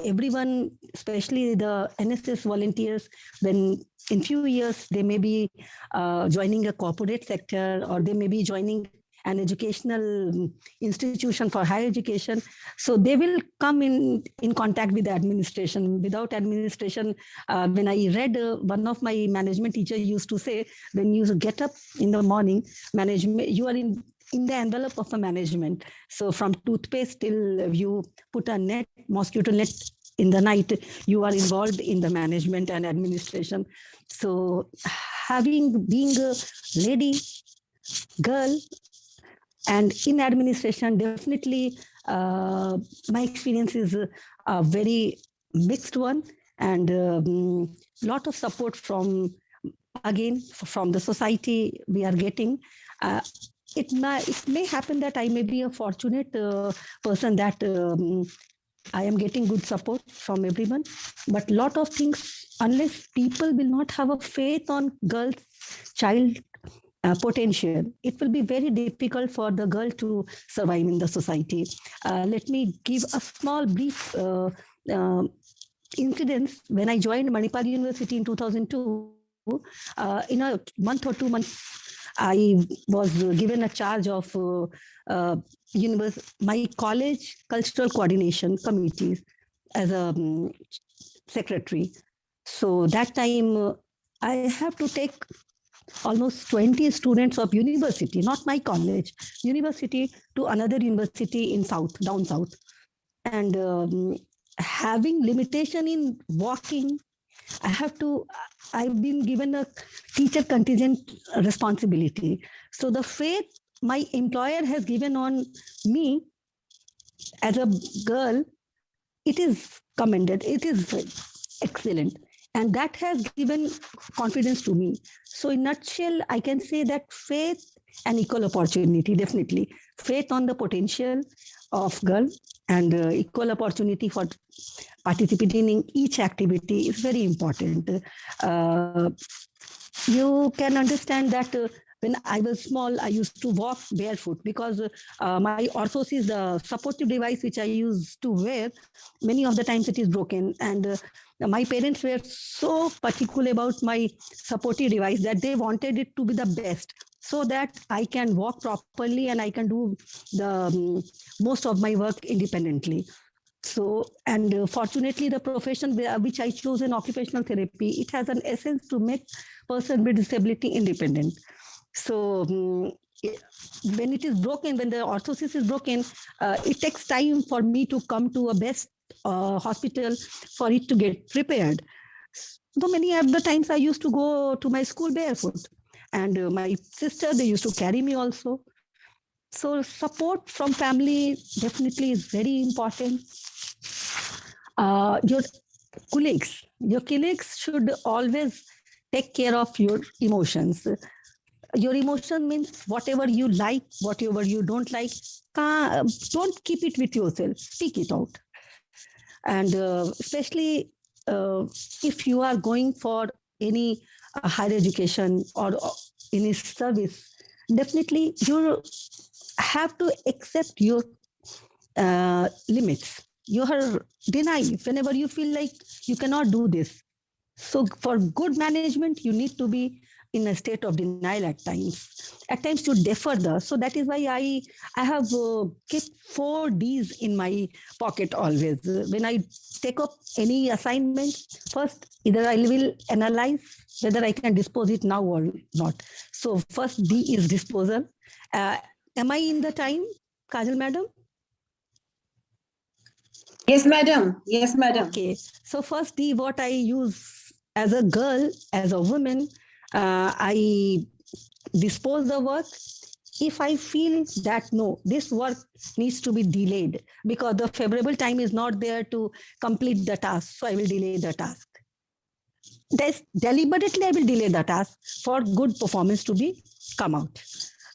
everyone, especially the NSS volunteers, when in few years they may be joining a corporate sector, or they may be joining an educational institution for higher education. So they will come in contact with the administration. Without administration, when I read, one of my management teacher used to say, when you get up in the morning, management, you are in the envelope of a management. So from toothpaste till you put a net, mosquito net in the night, you are involved in the management and administration. So being a lady, girl, and in administration, definitely my experience is a very mixed one, and lot of support from, again, from the society we are getting. It may happen that I may be a fortunate person, that I am getting good support from everyone. But lot of things, unless people will not have a faith on girls' child potential, it will be very difficult for the girl to survive in the society. Let me give a small brief incidents. When I joined Manipal University in 2002, in a month or 2 months, I was given a charge of my college cultural coordination committees as a secretary. So that time, I have to take almost 20 students of university, not my college, university, to another university in south, down south. And having limitation in walking, I've been given a teacher contingent responsibility. So the faith my employer has given on me as a girl, it is commended, it is excellent. And that has given confidence to me. So in nutshell, I can say that faith and equal opportunity, definitely. Faith on the potential of girl, and equal opportunity for participating in each activity is very important. You can understand that when I was small, I used to walk barefoot because my orthosis, the supportive device which I used to wear, many of the times it is broken. And my parents were so particular about my supportive device that they wanted it to be the best, so that I can walk properly and I can do the most of my work independently. So, and fortunately, the profession which I chose in occupational therapy, it has an essence to make person with disability independent. So when it is broken, when the orthosis is broken, it takes time for me to come to a best hospital for it to get repaired. though many of the times I used to go to my school barefoot, and my sister, they used to carry me also. So support from family definitely is very important. Your colleagues should always take care of your emotions. Your emotion means whatever you like, whatever you don't like, don't keep it with yourself, speak it out. And especially if you are going for any higher education or any service, definitely you have to accept your limits. You are deny whenever you feel like you cannot do this. So for good management, you need to be in a state of denial at times. At times you defer the. So that is why I have kept 4Ds in my pocket always. When I take up any assignment, first either I will analyze whether I can dispose it now or not. So first D is disposal. Am I in the time, Kajal madam? Yes, madam. Yes, madam. Okay. So first D, what I use as a girl, as a woman, I dispose the work. If I feel that no, this work needs to be delayed because the favorable time is not there to complete the task, so I will delay the task. Deliberately, I will delay the task for good performance to be come out.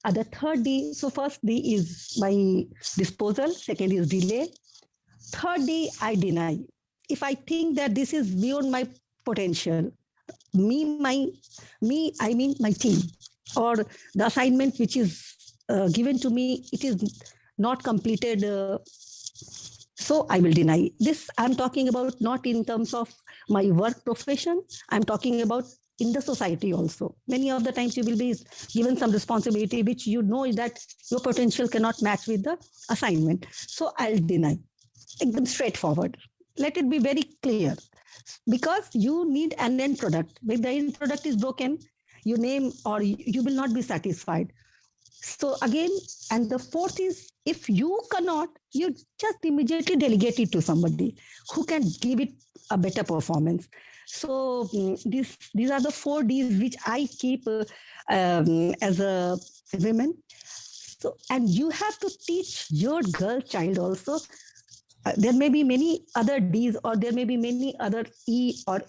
The third D, so first D is my disposal, second is delay. Third D, I deny. If I think that this is beyond my potential, I mean my team, or the assignment which is given to me, it is not completed, so I will deny. This I'm talking about not in terms of my work profession, I'm talking about in the society also. Many of the times you will be given some responsibility which you know that your potential cannot match with the assignment. So I'll deny. Ekdam straightforward. Let it be very clear. Because you need an end product. When the end product is broken, you name or you will not be satisfied. So again, and the fourth is, if you cannot, you just immediately delegate it to somebody who can give it a better performance. So these are the 4Ds which I keep as a woman. So, and you have to teach your girl child also. There may be many other Ds or there may be many other E or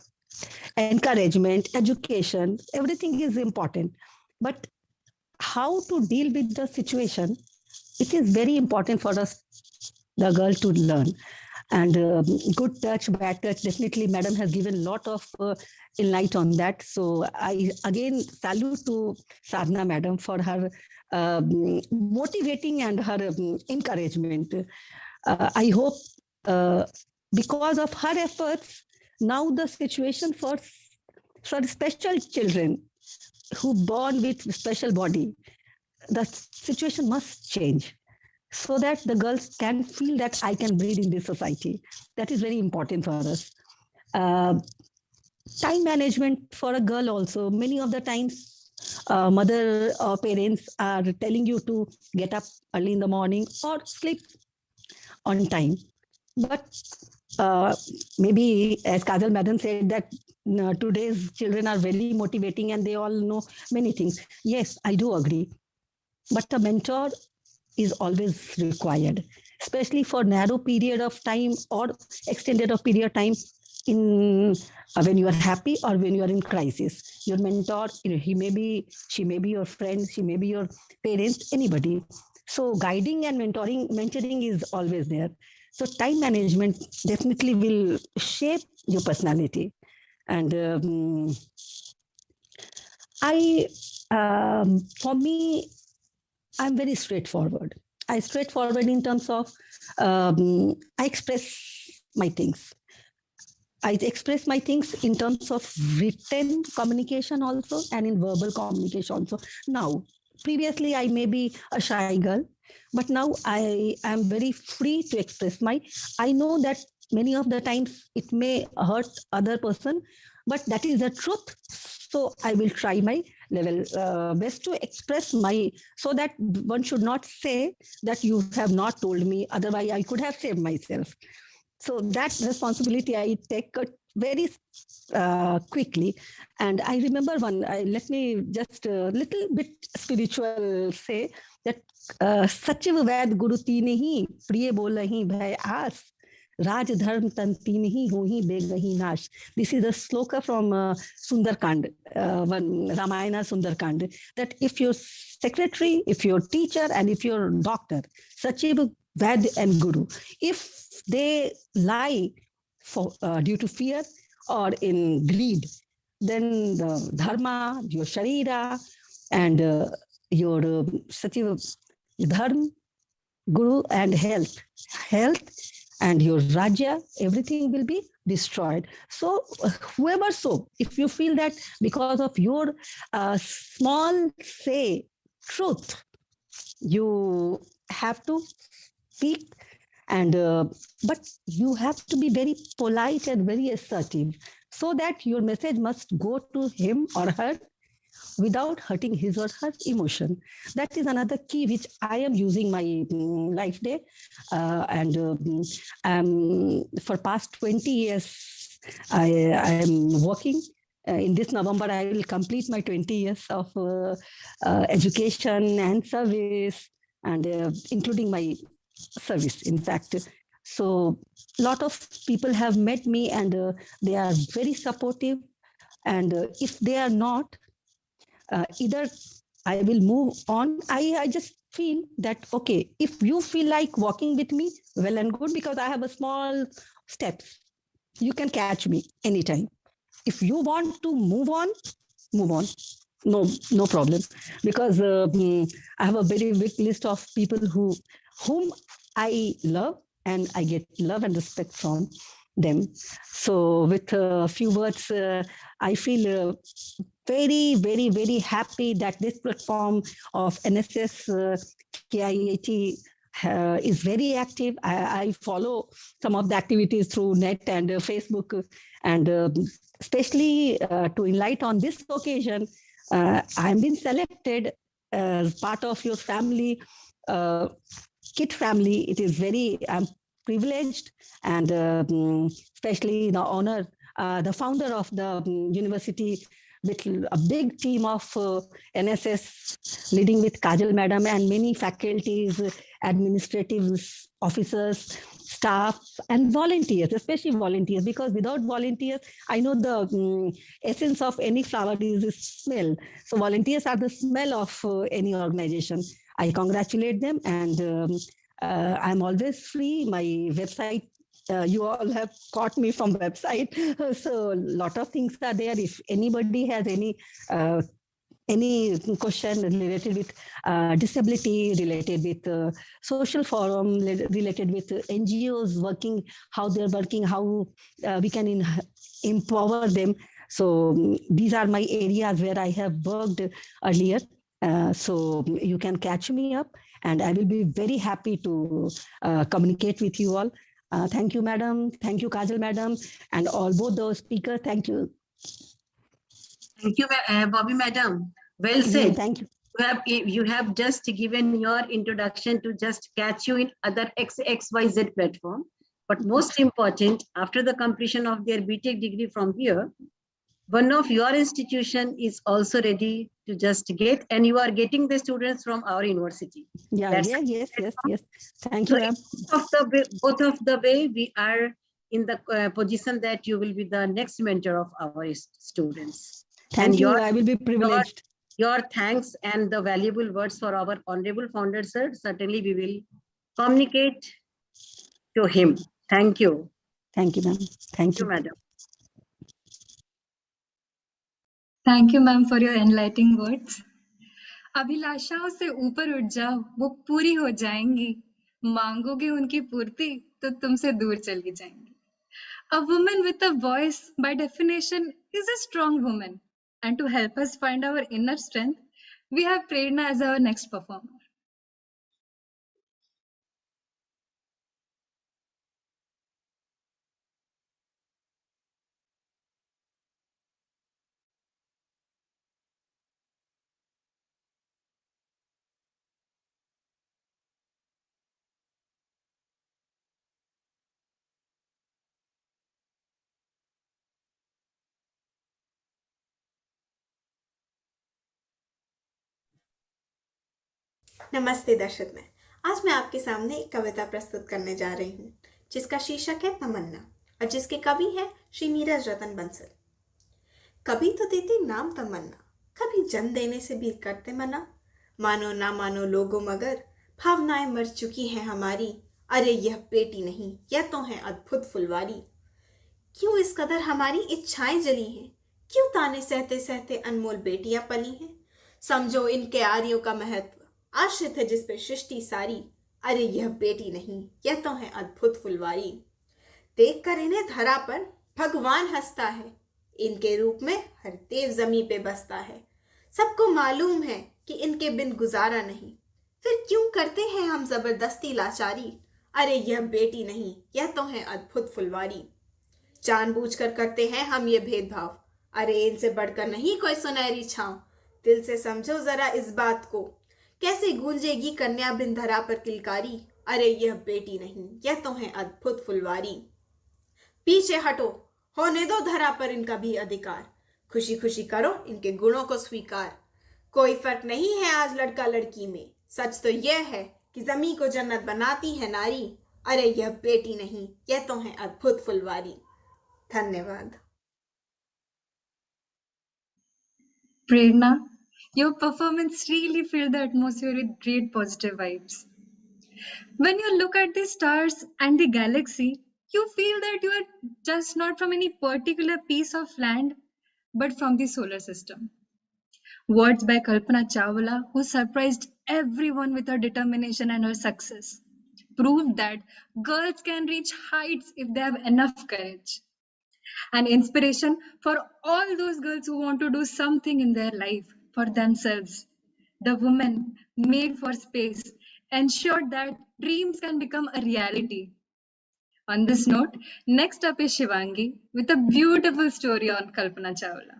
encouragement, education, everything is important. But how to deal with the situation, it is very important for us, the girl, to learn. And good touch, bad touch, definitely madam has given a lot of light on that. So I again salute to Sadhana madam for her motivating and her encouragement. I hope because of her efforts, now the situation for special children who born with special body, the situation must change so that the girls can feel that I can breathe in this society. That is very important for us. Time management for a girl also. Many of the times, mother or parents are telling you to get up early in the morning or sleep on time. But maybe, as Kajal madam said, that today's children are very motivating and they all know many things. Yes, I do agree. But a mentor is always required, especially for narrow period of time or extended of period of time in when you are happy or when you are in crisis. Your mentor, he may be, she may be your friend, she may be your parents, anybody. So guiding and mentoring is always there. So time management definitely will shape your personality. And for me, I'm very straightforward. I straightforward in terms of I express my things. I express my things in terms of written communication also and in verbal communication also. Now, previously I may be a shy girl, but now I am very free to express I know that many of the times it may hurt other person, but that is the truth. So I will try my level best to express so that one should not say that you have not told me, otherwise I could have saved myself. So that responsibility I take very quickly. And I remember one, let me just a little bit spiritual say that सचिव वैद गुरु तीन ही प्रिय बोल ही भय आस राज धर्म तन तीन ही हो ही बेगही नाश. This is a sloka from Sundarkand, one Ramayana Sundarkand, that if your secretary, if your teacher, and if your doctor, Sachiv, Ved, and Guru, if they lie for due to fear or in greed, then the dharma, your sharira, and your Sachiv, dharma, Guru, and health, and your Raja, everything will be destroyed. So, whoever so, if you feel that because of your small say truth, you have to speak, and but you have to be very polite and very assertive, so that your message must go to him or her without hurting his or her emotion. That is another key which I am using my life day. For past 20 years, I am working. In this November, I will complete my 20 years of education and service, and including my service, in fact. So a lot of people have met me, and they are very supportive. And if they are not, either I will move on. I just feel that, okay, if you feel like walking with me, well and good, because I have a small steps. You can catch me anytime. If you want to move on, move on. No problem. Because I have a very big list of people whom I love, and I get love and respect from them. So with a few words, I feel very, very, very happy that this platform of NSS KIET is very active. I follow some of the activities through net and Facebook, and especially to enlighten on this occasion, I'm been selected as part of your family, kid family. It is very, I'm privileged, and especially the honor, the founder of the university, with a big team of NSS, leading with Kajal Madam and many faculties, administrative officers, staff, and volunteers, especially volunteers, because without volunteers, I know the essence of any flower is smell. So volunteers are the smell of any organization. I congratulate them, and I'm always free. My website, you all have caught me from website. So a lot of things are there. If anybody has any question related with disability, related with social forum, related with NGOs working, how they're working, how we can empower them. So these are my areas where I have worked earlier. So you can catch me up, and I will be very happy to communicate with you all. Thank you, madam. Thank you, Kajal madam, and all both those speakers. Thank you. Thank you, Bobby madam. Well said. Thank you. You have just given your introduction to just catch you in other XYZ platform. But most important, after the completion of their BTech degree from here, one of your institution is also ready to just get, and you are getting the students from our university. Yes. Thank you, ma'am. Both of the way, we are in the position that you will be the next mentor of our students. Thank you. I will be privileged. Your thanks and the valuable words for our honorable founder, sir. Certainly, we will communicate to him. Thank you. Thank you, ma'am. Thank you, madam. Thank you, ma'am, for your enlightening words. अभिलाषाओं से ऊपर उठ जाओ, वो पूरी हो जाएंगी. मांगोगे उनकी पूर्ति, तो तुमसे दूर चली जाएंगी. A woman with a voice, by definition, is a strong woman. And to help us find our inner strength, we have Prerna as our next performer. नमस्ते दर्शक में आज मैं आपके सामने एक कविता प्रस्तुत करने जा रही हूँ जिसका शीर्षक है तमन्ना और जिसके कवि हैं श्री नीरज रतन बंसल। कभी तो देते नाम तमन्ना, कभी जन्म देने से भी करते मना। मानो ना मानो लोगों मगर भावनाएं मर चुकी हैं हमारी। अरे यह बेटी नहीं, यह तो है अद्भुत फुलवारी। क्यों इस कदर हमारी इच्छाएं जली हैं, क्यों ताने सहते सहते अनमोल बेटियां पली हैं। समझो इनके आर्यों का महत्व, आश्रित है जिस पे सृष्टि सारी। अरे यह बेटी नहीं, यह तो है अद्भुत फुलवारी। देख कर इन्हें धरा पर भगवान हंसता है, इनके रूप में हर देव जमीन पे बसता है। सबको मालूम है कि इनके बिन गुजारा नहीं, फिर क्यों करते हैं हम जबरदस्ती लाचारी। अरे यह बेटी नहीं, यह तो है अद्भुत फुलवारी। जानबूझकर करते हैं हम ये भेदभाव, अरे इनसे बढ़कर नहीं कोई सुनहरी छांव। दिल से समझो जरा इस बात को, कैसे गूंजेगी कन्या बिन धरा पर किलकारी। अरे यह बेटी नहीं, यह तो है अद्भुत फुलवारी। पीछे हटो, होने दो धरा पर इनका भी अधिकार। खुशी खुशी करो इनके गुणों को स्वीकार। कोई फर्क नहीं है आज लड़का लड़की में, सच तो यह है कि जमी को जन्नत बनाती है नारी। अरे यह बेटी नहीं, यह तो है अद्भुत फुलवारी। धन्यवाद। Prerna, your performance really filled the atmosphere with great positive vibes. When you look at the stars and the galaxy, you feel that you are just not from any particular piece of land, but from the solar system. Words by Kalpana Chawla, who surprised everyone with her determination and her success, proved that girls can reach heights if they have enough courage. An inspiration for all those girls who want to do something in their life for themselves. The woman made for space ensured that dreams can become a reality. On this note, next up is Shivangi with a beautiful story on Kalpana Chawla.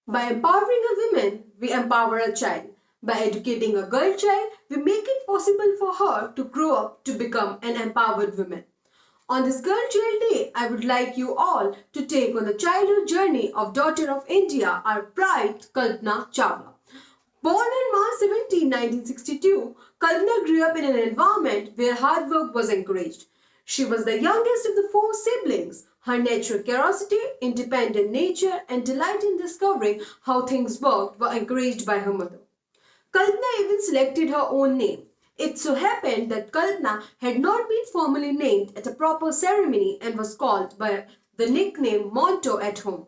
By empowering a woman, we empower a child. By educating a girl child, we make it possible for her to grow up to become an empowered woman. On this Girl Child Day, I would like you all to take on the childhood journey of daughter of India, our pride, Kalpana Chawla. Born on March 17, 1962, Kalpana grew up in an environment where hard work was encouraged. She was the youngest of the 4 siblings. Her natural curiosity, independent nature, and delight in discovering how things worked were encouraged by her mother. Kalpana even selected her own name. It so happened that Kalpana had not been formally named at a proper ceremony and was called by the nickname Monto at home.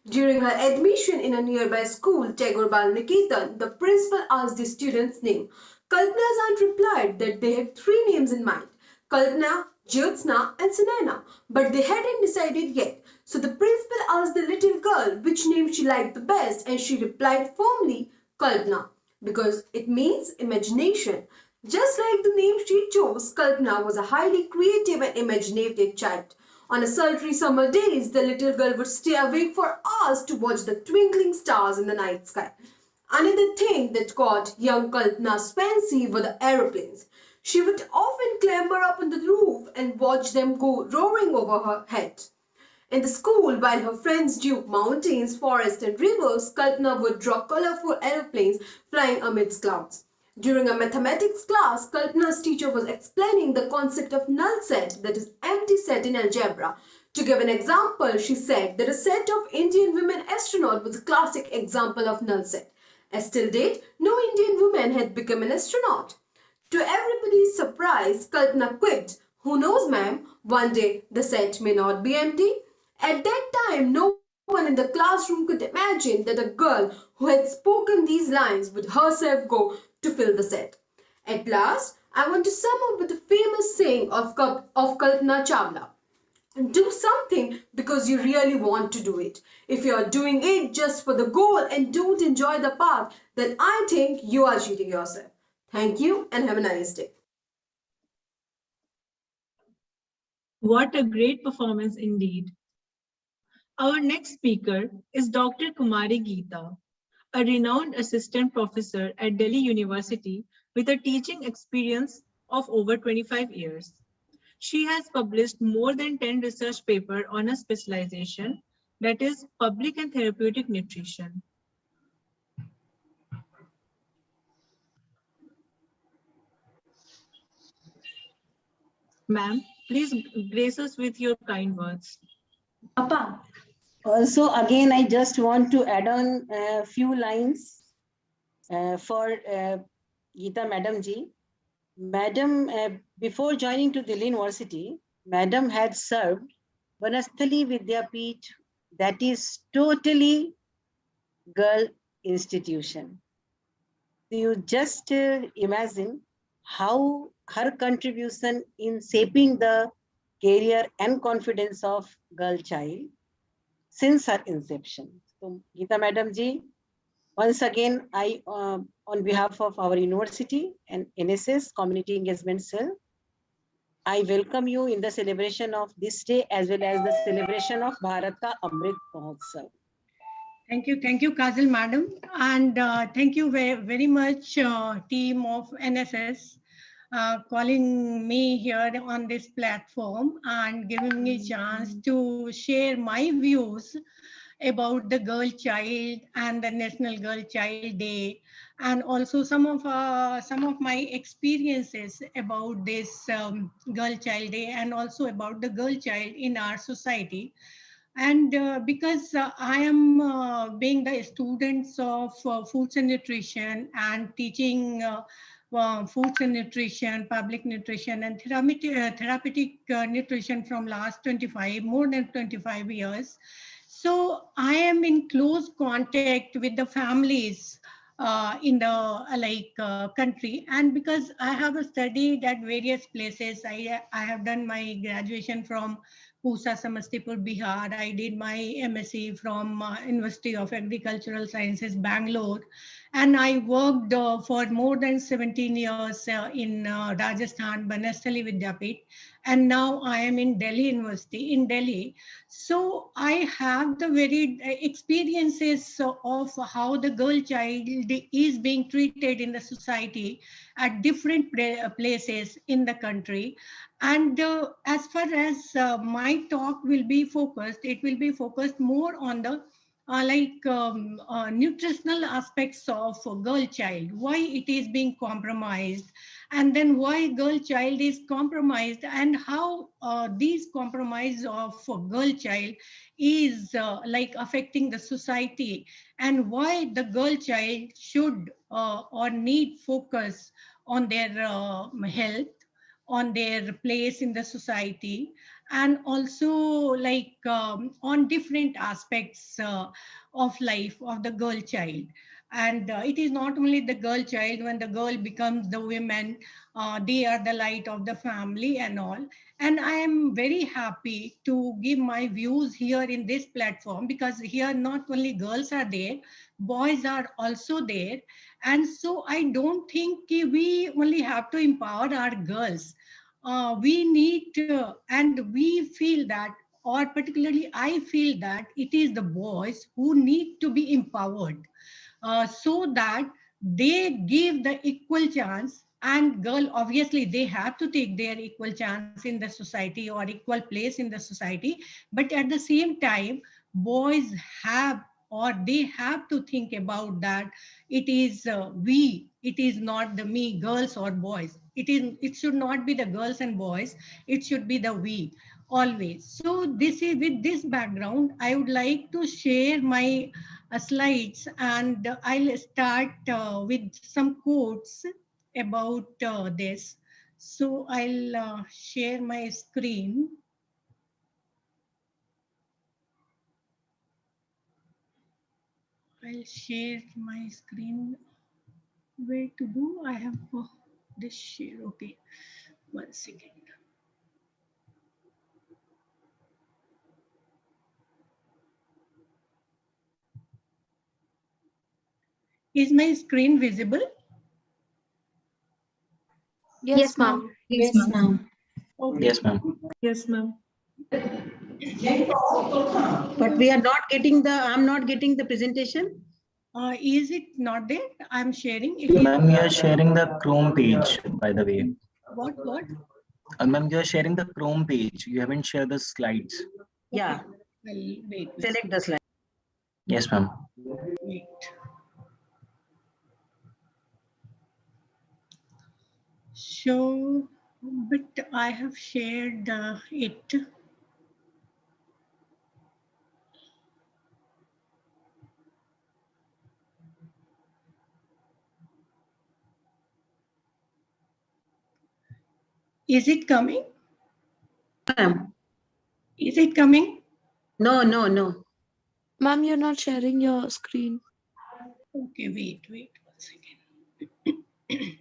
During her admission in a nearby school, Tagore Bal Niketan, the principal asked the student's name. Kalpana's aunt replied that they had 3 names in mind: Kalpana, Jyotsna and Sunaina, but they hadn't decided yet. So the principal asked the little girl which name she liked the best, and she replied firmly, Kalpana, because it means imagination. Just like the name she chose, Kalpana was a highly creative and imaginative child. On a sultry summer days, the little girl would stay awake for hours to watch the twinkling stars in the night sky. Another thing that caught young Kalpana's fancy were the aeroplanes. She would often clamber up on the roof and watch them go roaring over her head. In the school, while her friends duked mountains, forests and rivers, Kalpana would draw colorful aeroplanes flying amidst clouds. During a mathematics class, Kalpana's teacher was explaining the concept of null set, that is empty set in algebra. To give an example, she said that a set of Indian women astronauts was a classic example of null set. As till date, no Indian woman had become an astronaut. To everybody's surprise, Kalpana quipped, "Who knows, ma'am, one day the set may not be empty." At that time, no one in the classroom could imagine that a girl who had spoken these lines would herself go to fill the set. At last, I want to sum up with the famous saying of Kalpana Chawla. Do something because you really want to do it. If you are doing it just for the goal and don't enjoy the path, then I think you are cheating yourself. Thank you and have a nice day. What a great performance indeed. Our next speaker is Dr. Kumari Geeta, a renowned assistant professor at Delhi University with a teaching experience of over 25 years. She has published more than 10 research papers on a specialization, that is public and therapeutic nutrition. Ma'am, please grace us with your kind words. Papa. Also, again, I just want to add on a few lines for Geeta Madam Ji. Madam, before joining to Delhi University, Madam had served Vanasthali Vidyapeeth, that is totally girl institution. You just imagine how her contribution in shaping the career and confidence of girl child since her inception. So, Geeta Madam Ji, once again, I, on behalf of our university and NSS Community Engagement Cell, I welcome you in the celebration of this day as well as the celebration of Bharat Ka Amrit Mahotsav. Thank you, Kajal Madam, and thank you very much, team of NSS, calling me here on this platform and giving me a chance to share my views about the girl child and the National Girl Child Day, and also some of my experiences about this Girl Child Day, and also about the girl child in our society. And because I am being the students of foods and nutrition and teaching foods and nutrition, public nutrition, and therapeutic nutrition from last more than 25 years. So I am in close contact with the families in the country, and because I have studied at various places, I have done my graduation from Pusa, Samastipur, Bihar. I did my MSc from University of Agricultural Sciences, Bangalore. And I worked for more than 17 years in Rajasthan, Banastali Vidyapeeth. And now I am in Delhi University, in Delhi. So I have the very experiences of how the girl child is being treated in the society at different places in the country. And as far as my talk will be focused, it will be focused more on the nutritional aspects of girl child, why it is being compromised, and then why girl child is compromised, and how these compromise of girl child is affecting the society, and why the girl child should or need focus on their health, on their place in the society, and also on different aspects of life of the girl child. And it is not only the girl child, when the girl becomes the women, they are the light of the family and all. And I am very happy to give my views here in this platform, because here not only girls are there, boys are also there. And so I don't think we only have to empower our girls. We need to, and we feel that, or particularly I feel that it is the boys who need to be empowered, so that they give the equal chance. And girl, obviously they have to take their equal chance in the society or equal place in the society. But at the same time, boys have, or they have to think about that it is it is not the me, girls or boys. It should not be the girls and boys, it should be the we always. So this is, with this background, I would like to share my slides, and I'll start with some quotes about this. So I'll share my screen. I'll share my screen. Where to go? I have this share. Okay, 1 second. Is my screen visible? Yes, ma'am. Yes, ma'am. Okay. Yes, ma'am. Yes, ma'am. But we are not getting the, I'm not getting the presentation. Is it not there? I'm sharing. Ma'am, we are sharing the Chrome page, by the way. What? Ma'am, you are sharing the Chrome page. You haven't shared the slides. Yeah. Well, wait. Select the slide. Yes, ma'am. Wait. So, but I have shared it. Is it coming? Is it coming? No, no, no. Ma'am, you're not sharing your screen. Okay, wait 1 second.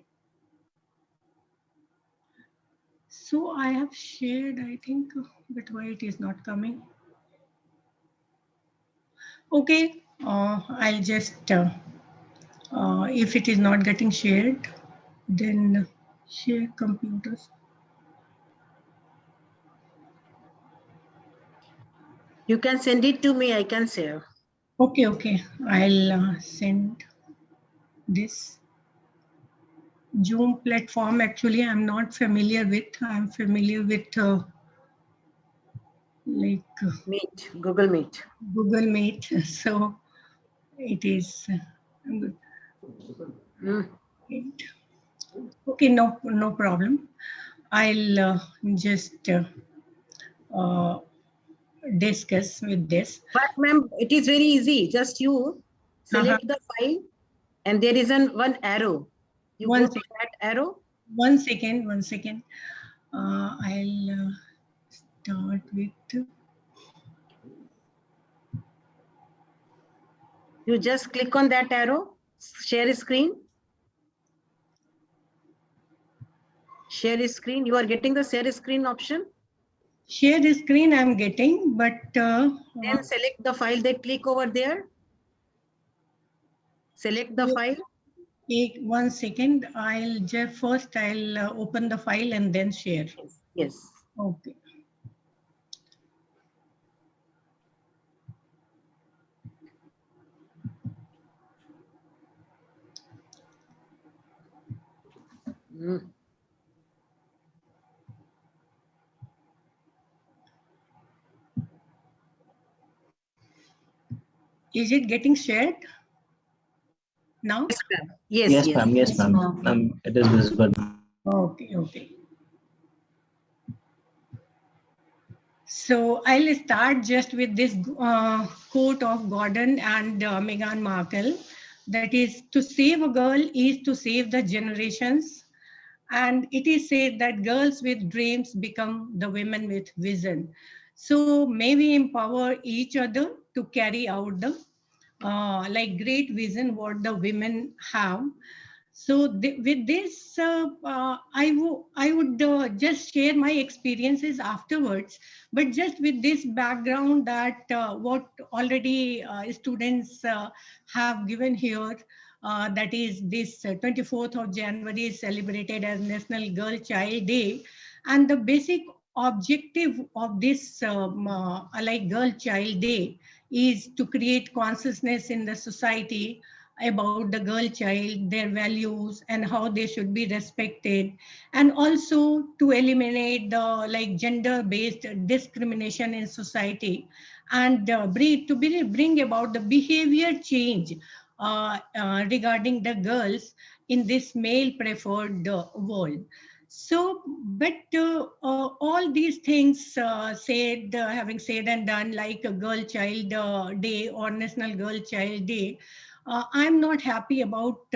So I have shared, I think, but why it is not coming? Okay, I'll just, if it is not getting shared, then share computers. You can send it to me. I can share. Okay, okay. I'll send this Zoom platform. Actually, I'm not familiar with. I'm familiar with like Meet, Google Meet. Google Meet. So it is good. Okay, no problem. I'll just discuss with this. But ma'am, it is very easy. Just you select the file and there is one arrow. You go to that arrow. 1 second, 1 second. I'll start with. You just click on that arrow, share screen. Share screen. You are getting the share screen option. Share the screen I'm getting, but then select the file. They click over there. Select the file. Take 1 second. I'll just first open the file and then share. Yes. Okay. Is it getting shared now? Yes, Yes, ma'am. Yes, ma'am. It is visible. Okay, okay. So I'll start just with this quote of Gordon and Meghan Markle. That is, to save a girl is to save the generations. And it is said that girls with dreams become the women with vision. So may we empower each other to carry out the like great vision what the women have. So with this, I would just share my experiences afterwards, but just with this background that what already students have given here, that is this 24th of January is celebrated as National Girl Child Day. And the basic objective of this like Girl Child Day is to create consciousness in the society about the girl child, their values and how they should be respected, and also to eliminate the like gender-based discrimination in society, and bring about the behavior change regarding the girls in this male-preferred world. So, but all these things having said and done, like a Girl Child Day or National Girl Child Day, I'm not happy about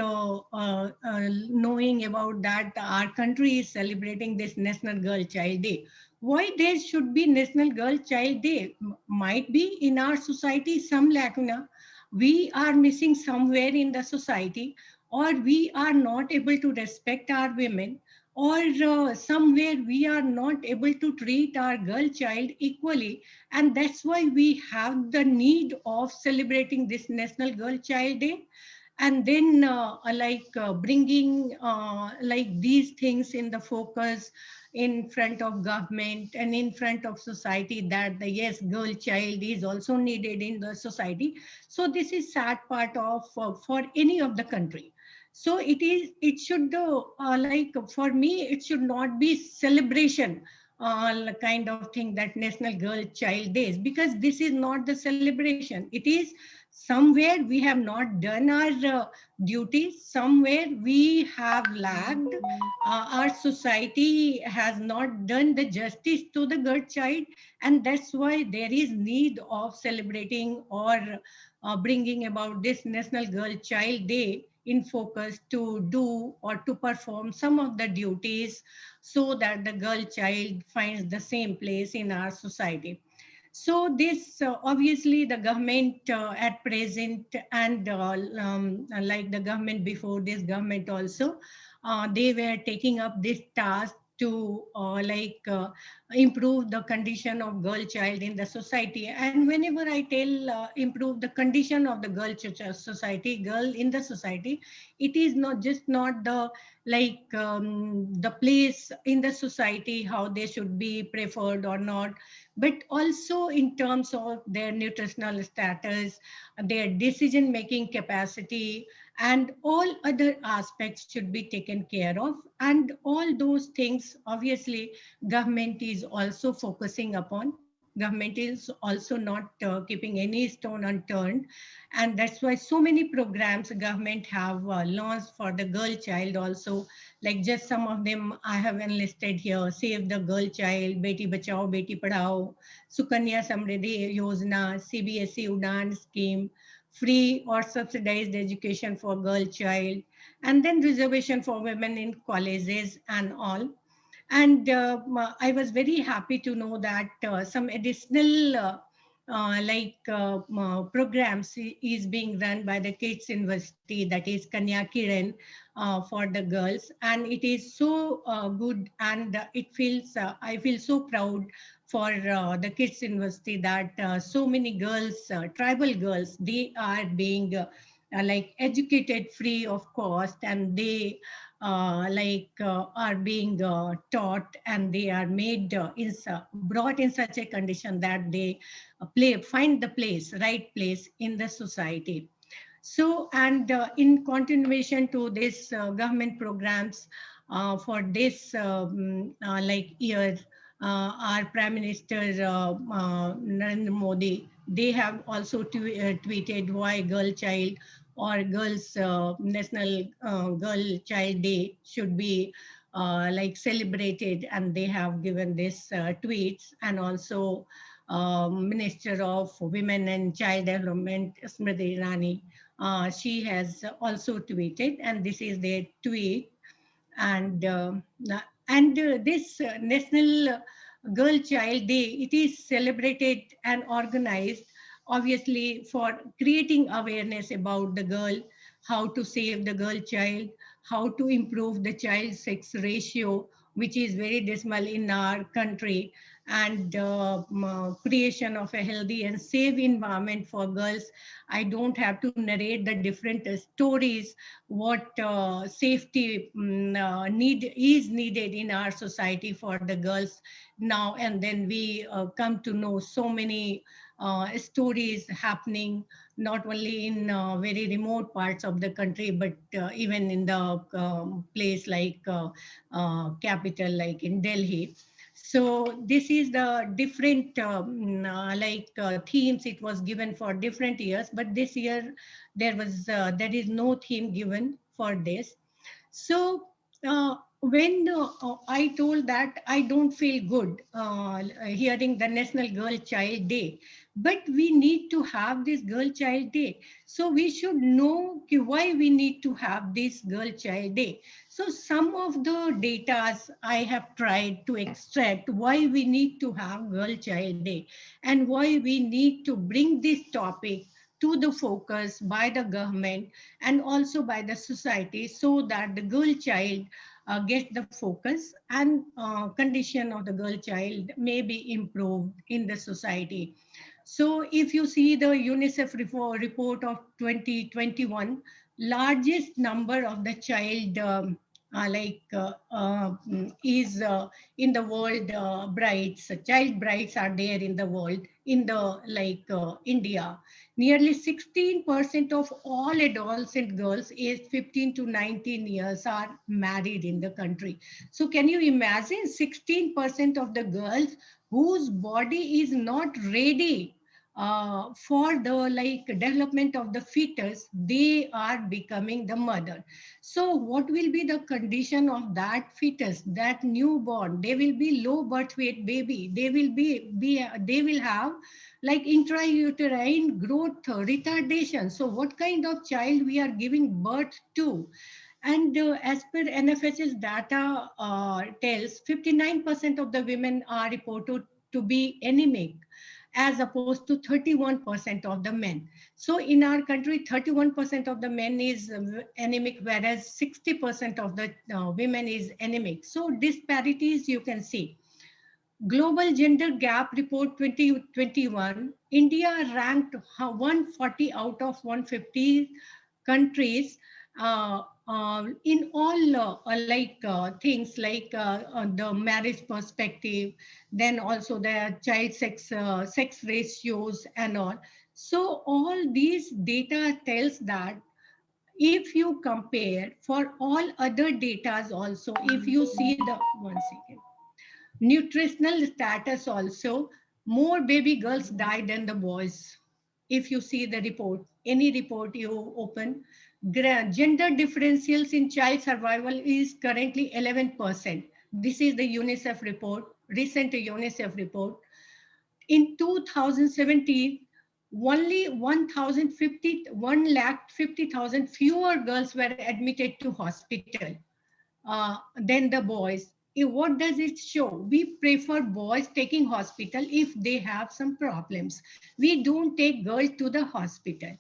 knowing about that our country is celebrating this National Girl Child Day. Why there should be National Girl Child Day? Might be in our society some lacuna. We are missing somewhere in the society, or we are not able to respect our women, or somewhere we are not able to treat our girl child equally, and that's why we have the need of celebrating this National Girl Child Day. And then bringing like these things in the focus in front of government and in front of society, that the yes, girl child is also needed in the society. So this is sad part of for any of the country. So it should like for me, it should not be celebration kind of thing, that National Girl Child Days, because this is not the celebration. It is somewhere we have not done our duties, somewhere we have lagged. Our society has not done the justice to the girl child, and that's why there is need of celebrating or bringing about this National Girl Child Day in focus to do or to perform some of the duties, so that the girl child finds the same place in our society. So this obviously the government at present, and like the government before this government also, they were taking up this task to improve the condition of girl child in the society. And whenever I tell improve the condition of the society, girl in the society, it is not the the place in the society how they should be preferred or not, but also in terms of their nutritional status, their decision making capacity, and all other aspects should be taken care of. And all those things obviously government is also focusing upon. Government is also not keeping any stone unturned, and that's why so many programs government have launched for the girl child also. Like just some of them I have enlisted here: Save the Girl Child, Beti Bachao Beti Padhao, Sukanya Samriddhi Yojana, CBSE Udan scheme, free or subsidized education for girl child, and then reservation for women in colleges and all. And I was very happy to know that some additional programs is being run by the Kids University, that is Kanya Kiran, for the girls. And it is so good, and I feel so proud for the Kids University that so many girls, tribal girls, they are being educated free of cost, and they are being taught, and they are made brought in such a condition that they find the right place in the society. So, and in continuation to this government programs for this year, our Prime Minister Narendra Modi, they have also tweeted why girl child or girls National Girl Child Day should be celebrated, and they have given this tweets. And also Minister of Women and Child Development, Smriti Irani, she has also tweeted, and this is their tweet. And this National Girl Child Day, it is celebrated and organized obviously for creating awareness about the girl, how to save the girl child, how to improve the child sex ratio, which is very dismal in our country, and creation of a healthy and safe environment for girls. I don't have to narrate the different stories, what safety need is needed in our society for the girls now. And then we come to know so many stories happening not only in very remote parts of the country, but even in the place like capital, like in Delhi. So this is the different themes it was given for different years, but this year there is no theme given for this. So when I told that I don't feel good hearing the National Girl Child Day, but we need to have this Girl Child Day. So we should know why we need to have this Girl Child Day. So some of the data I have tried to extract why we need to have Girl Child Day and why we need to bring this topic to the focus by the government and also by the society, so that the girl child gets the focus, and condition of the girl child may be improved in the society. So if you see the UNICEF report of 2021, largest number of the child is in the world, brides, child brides are there in the world, in the India. Nearly 16% of all adolescent girls aged 15 to 19 years are married in the country. So can you imagine 16% of the girls whose body is not ready for the development of the fetus, they are becoming the mother. So what will be the condition of that fetus, that newborn? They will be low birth weight baby. They will have intrauterine growth retardation. So what kind of child we are giving birth to? And as per NFH's data tells, 59% of the women are reported to be anemic, as opposed to 31% of the men. So in our country, 31% of the men is anemic, whereas 60% of the women is anemic. So disparities you can see. Global Gender Gap Report 2021, India ranked 140 out of 150 countries in all things the marriage perspective, then also the child sex ratios and all. So all these data tells that if you compare for all other data also, if you see the, one second, nutritional status also, more baby girls die than the boys. If you see the report, any report you open, gender differentials in child survival is currently 11%. This is the UNICEF report, recent UNICEF report. In 2017, only 1,50,000 fewer girls were admitted to hospital than the boys. What does it show? We prefer boys taking hospital if they have some problems. We don't take girls to the hospital.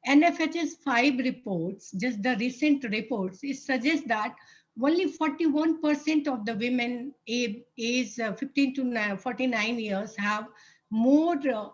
NFH's 5 reports, just the recent reports, it suggests that only 41% of the women age 15 to 49 years have more 10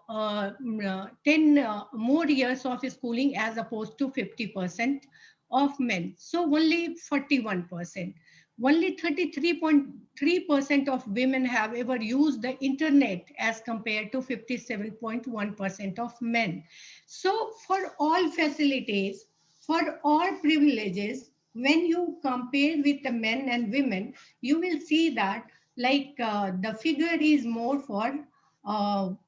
more years of schooling as opposed to 50% of men. So only 41%. Only 33.3% of women have ever used the internet as compared to 57.1% of men. So for all facilities, for all privileges, when you compare with the men and women, you will see that the figure is more for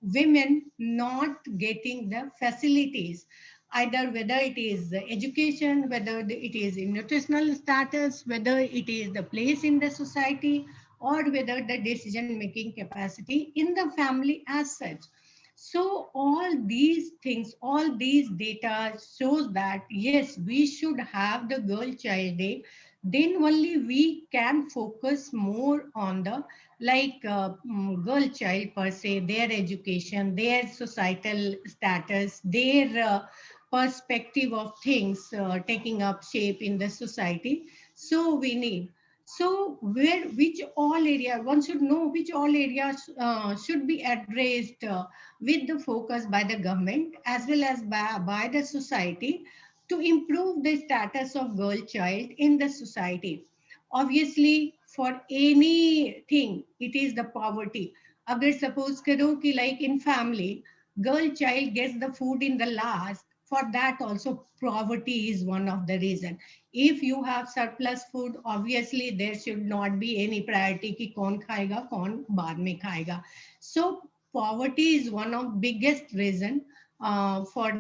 women not getting the facilities, either whether it is education, whether it is in nutritional status, whether it is the place in the society, or whether the decision-making capacity in the family as such. So all these things, all these data shows that yes, we should have the Girl Child Day. Then only we can focus more on the girl child per se, their education, their societal status, their perspective of things taking up shape in the society. So we need, so which all area, one should know which all areas should be addressed with the focus by the government as well as by the society to improve the status of girl child in the society. Obviously, for anything, it is the poverty. Agar suppose karo ki like in family, girl child gets the food in the last, for that also poverty is one of the reason. If you have surplus food, obviously there should not be any priority ki kaun khayega, kaun baad mein khayega. So poverty is one of biggest reason for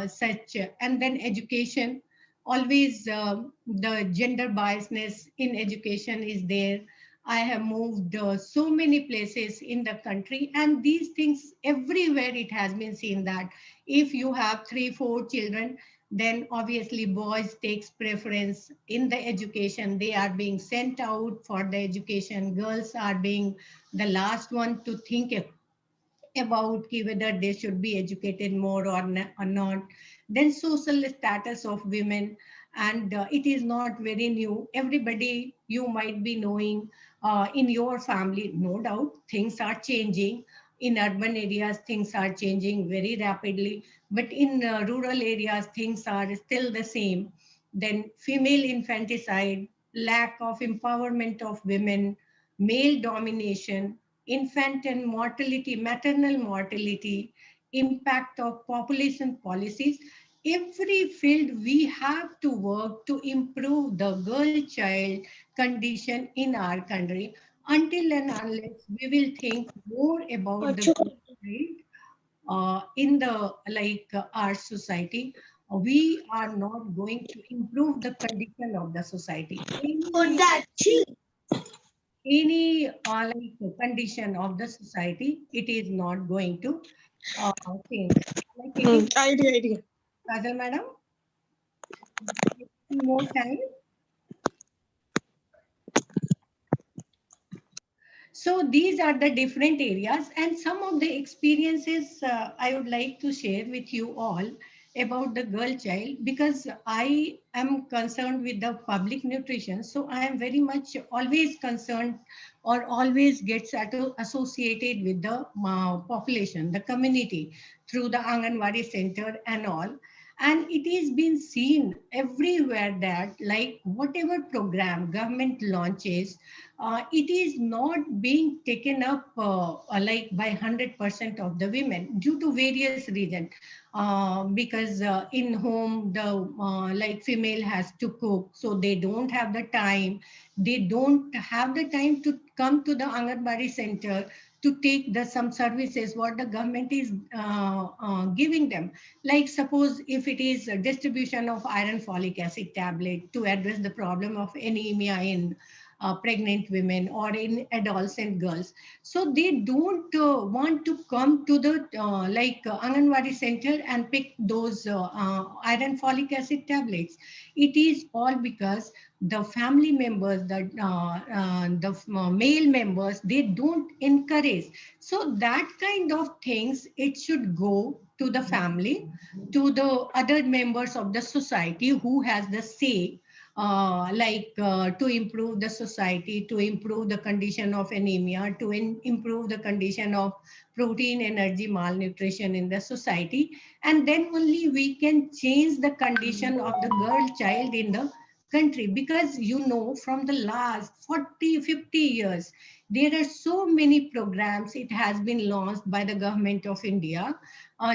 such. And then education, always the gender biasness in education is there. I have moved so many places in the country, and these things everywhere it has been seen that if you have 3-4 children, then obviously boys takes preference in the education. They are being sent out for the education. Girls are being the last one to think about whether they should be educated more or not. Then social status of women, and it is not very new. Everybody you might be knowing in your family, no doubt things are changing. In urban areas, things are changing very rapidly, but in rural areas, things are still the same. Then female infanticide, lack of empowerment of women, male domination, infant and mortality, maternal mortality, impact of population policies. Every field we have to work to improve the girl child condition in our country. Until and unless we will think more about the girl child in the our society, we are not going to improve the condition of the society. Any condition of the society, it is not going to change. Idea. Kajal madam, more time. So these are the different areas, and some of the experiences I would like to share with you all about the girl child, because I am concerned with the public nutrition. So I am very much always concerned or always gets associated with the population, the community, through the Anganwadi center and all. And it is been seen everywhere that whatever program government launches, it is not being taken up by 100% of the women due to various reasons. Because in home the female has to cook, so they don't have the time. They don't have the time to come to the Anganwadi center to take some services what the government is giving them. Like suppose if it is a distribution of iron folic acid tablet to address the problem of anemia in pregnant women or in adolescent girls. So they don't want to come to the Anganwadi center and pick those iron folic acid tablets. It is all because the family members, the male members, they don't encourage. So that kind of things, it should go to the family, to the other members of the society who has the say, to improve the society, to improve the condition of anemia, to improve the condition of protein, energy, malnutrition in the society. And then only we can change the condition of the girl child in the country. Because from the last 40, 50 years, there are so many programs it has been launched by the government of India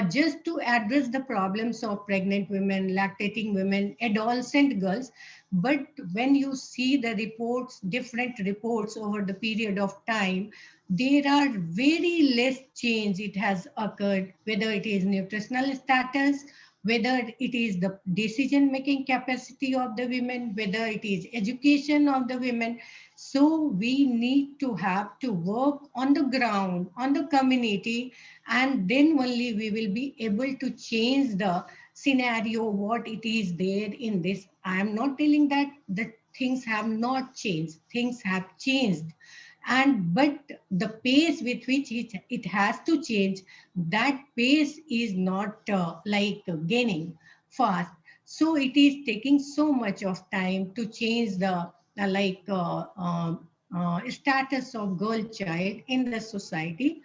just to address the problems of pregnant women, lactating women, adolescent girls. But when you see the reports, different reports over the period of time, there are very less change it has occurred, whether it is nutritional status, whether it is the decision-making capacity of the women, whether it is education of the women. So we need to have to work on the ground, on the community, and then only we will be able to change the scenario, what it is there in this. I am not telling that the things have not changed. Things have changed. But the pace with which it has to change, that pace is not gaining fast. So it is taking so much of time to change the status of girl child in the society.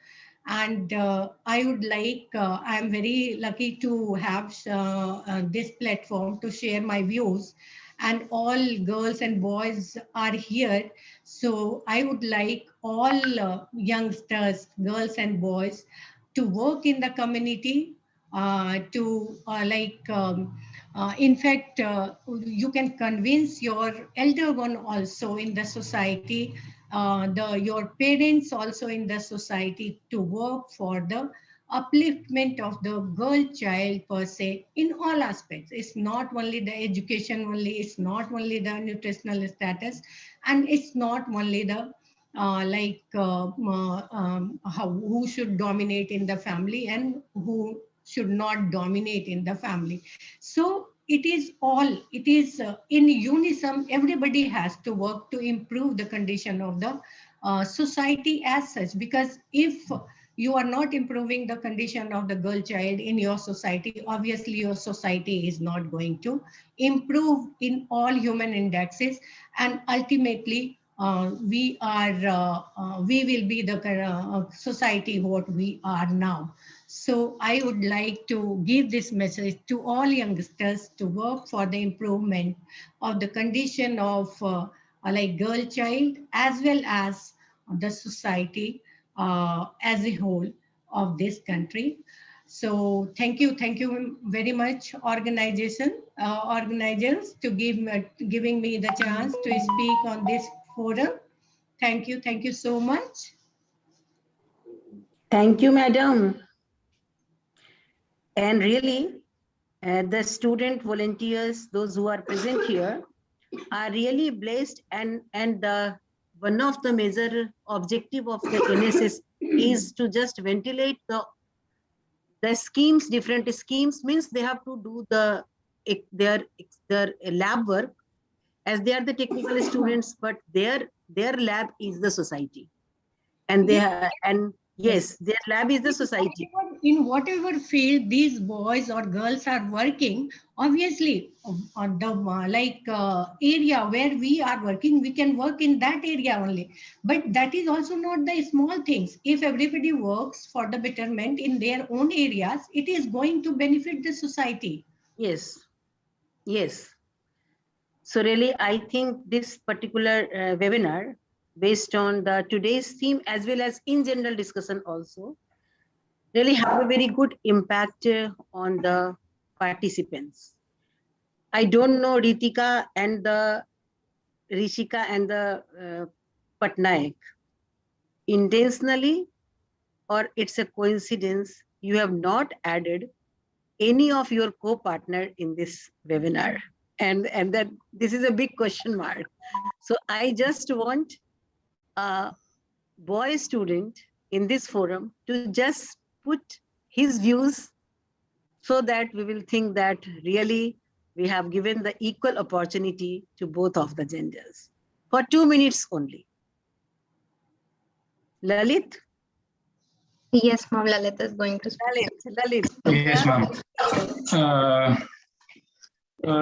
And I would I'm very lucky to have this platform to share my views, and all girls and boys are here. So I would like all youngsters, girls and boys, to work in the community, in fact, you can convince your elder one also in the society, your parents also in the society, to work for the upliftment of the girl child per se in all aspects. It's not only the education only, it's not only the nutritional status, and it's not only the who should dominate in the family and who should not dominate in the family. So it is in unison, everybody has to work to improve the condition of the society as such. Because if you are not improving the condition of the girl child in your society, obviously your society is not going to improve in all human indexes, and ultimately we will be the society what we are now. So I would like to give this message to all youngsters to work for the improvement of the condition of like girl child as well as the society as a whole of this country. So thank you very much, organizers, to giving me the chance to speak on this forum. Thank you so much. Thank you, madam. And really, the student volunteers, those who are present here, are really blessed. And one of the major objective of the NSS is to just ventilate the schemes. Different schemes means they have to do their lab work, as they are the technical students, but their lab is the society, and and yes, their lab is the society. In whatever field these boys or girls are working, obviously on the area where we are working, we can work in that area only. But that is also not the small things. If everybody works for the betterment in their own areas, it is going to benefit the society. Yes, yes. So really, I think this particular webinar, based on the today's theme as well as in general discussion also, really have a very good impact on the participants. I don't know Ritika and the Rishika and the Patnaik. Intentionally, or it's a coincidence, you have not added any of your co-partner in this webinar. And that this is a big question mark. So I just want a boy student in this forum to just put his views, so that we will think that really we have given the equal opportunity to both of the genders for 2 minutes only. Lalit? Yes, ma'am. Lalit is going to speak. Lalit. Yes, ma'am.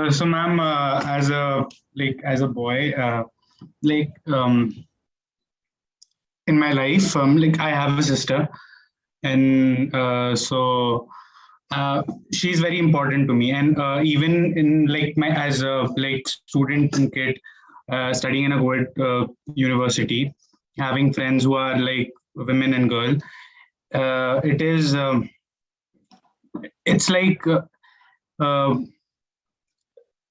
So, ma'am, as a boy, in my life, I have a sister, and she's very important to me. And even in my as a student and kid studying in a good university, having friends who are women and girl, it is it's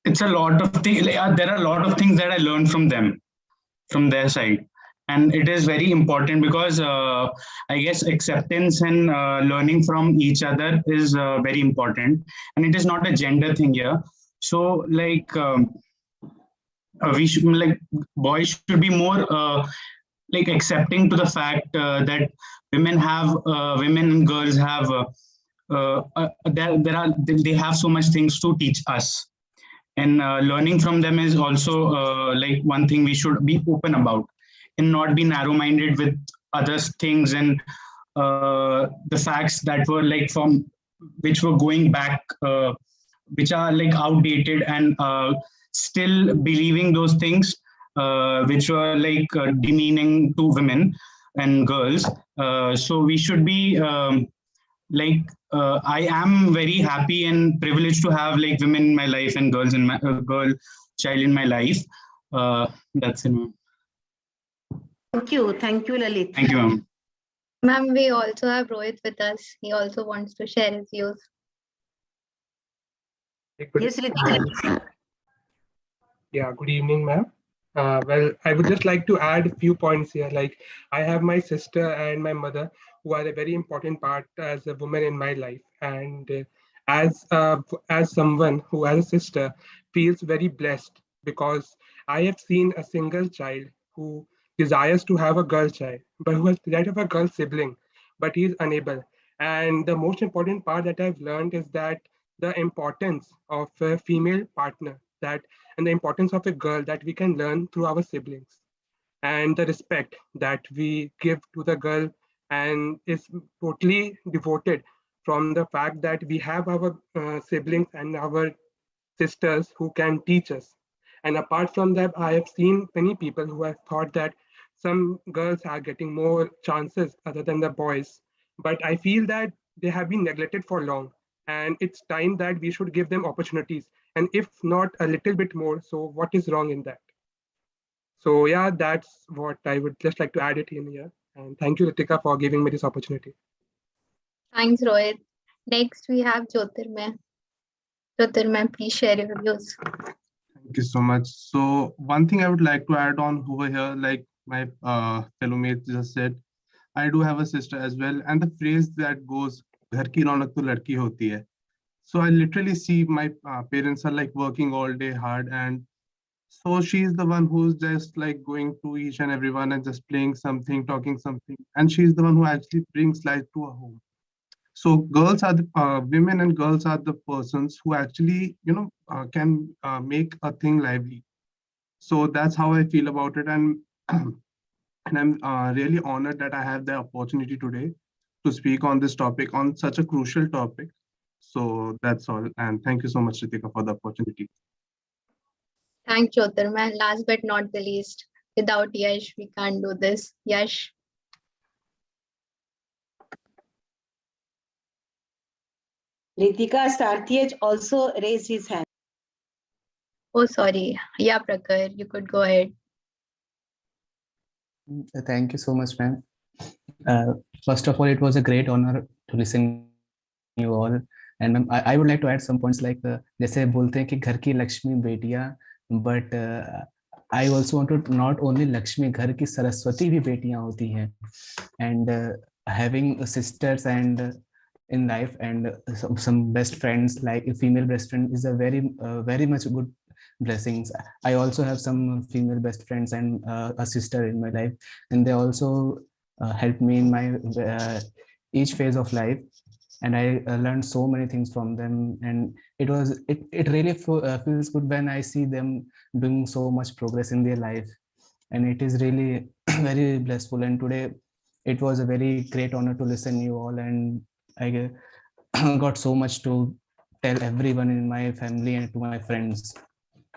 it's a lot of things. There are a lot of things that I learned from them, from their side, and it is very important because I guess acceptance and learning from each other is very important, and it is not a gender thing here. So we should boys should be more accepting to the fact that women and girls have they have so much things to teach us, and learning from them is also one thing we should be open about, and not be narrow-minded with other things and the facts that were which were going back, which are outdated, and still believing those things which were demeaning to women and girls. So we should be I am very happy and privileged to have women in my life and girls in my girl child in my life. That's it, ma'am. Thank you, Lalit. Thank you, ma'am. Ma'am, we also have Rohit with us. He also wants to share his views. Yes, Ritika. Yeah, good evening, ma'am. Well, I would just like to add a few points here. I have my sister and my mother, who are a very important part as a woman in my life. And as someone who has a sister, feels very blessed, because I have seen a single child who desires to have a girl child, but who has that of a girl sibling, but he is unable. And the most important part that I've learned is that the importance of a female partner, and the importance of a girl, that we can learn through our siblings, and the respect that we give to the girl, and is totally devoted from the fact that we have our siblings and our sisters who can teach us. And apart from that, I have seen many people who have thought that some girls are getting more chances other than the boys, but I feel that they have been neglected for long, and it's time that we should give them opportunities, and if not a little bit more, so what is wrong in that? So yeah, that's what I would just like to add it in here. And thank you, Ritika, for giving me this opportunity. Thanks, Rohit. Next, we have Jyotirmay. Jyotirmay, please share your views. Thank you so much. So one thing I would like to add on over here, like my fellow mates just said, I do have a sister as well, and the phrase that goes, "Ghar ki raunak to ladki hoti hai." So I literally see my parents are like working all day hard, and so she's the one who's just like going to each and everyone and just playing something, talking something, and she's the one who actually brings life to a home. So girls are the women and girls are the persons who actually can make a thing lively. So that's how I feel about it, and and I'm really honored that I have the opportunity today to speak on this topic, on such a crucial topic. So that's all, and thank you so much, Ritika, for the opportunity. Thank Jyotirmay. Last but not the least, without Yash, we can't do this. Yash. Ritika Sarthi has also raised his hand. Oh, sorry. Yeah, Prakhar, you could go ahead. Thank you so much, ma'am. First of all, it was a great honor to listen you all. And ma'am, I would like to add some points like जैसे बोलते हैं कि घर की लक्ष्मी बेटियां, but I also want to not only Lakshmi, घर की सरस्वती भी बेटियां होती हैं. And having sisters and in life and some best friends, like a female best friend, is a very much good blessings. I also have some female best friends and a sister in my life, and they also helped me in my each phase of life, and I learned so many things from them, and it really feels good when I see them doing so much progress in their life, and it is really very blissful. And today it was a very great honor to listen you all, and I got so much to tell everyone in my family and to my friends.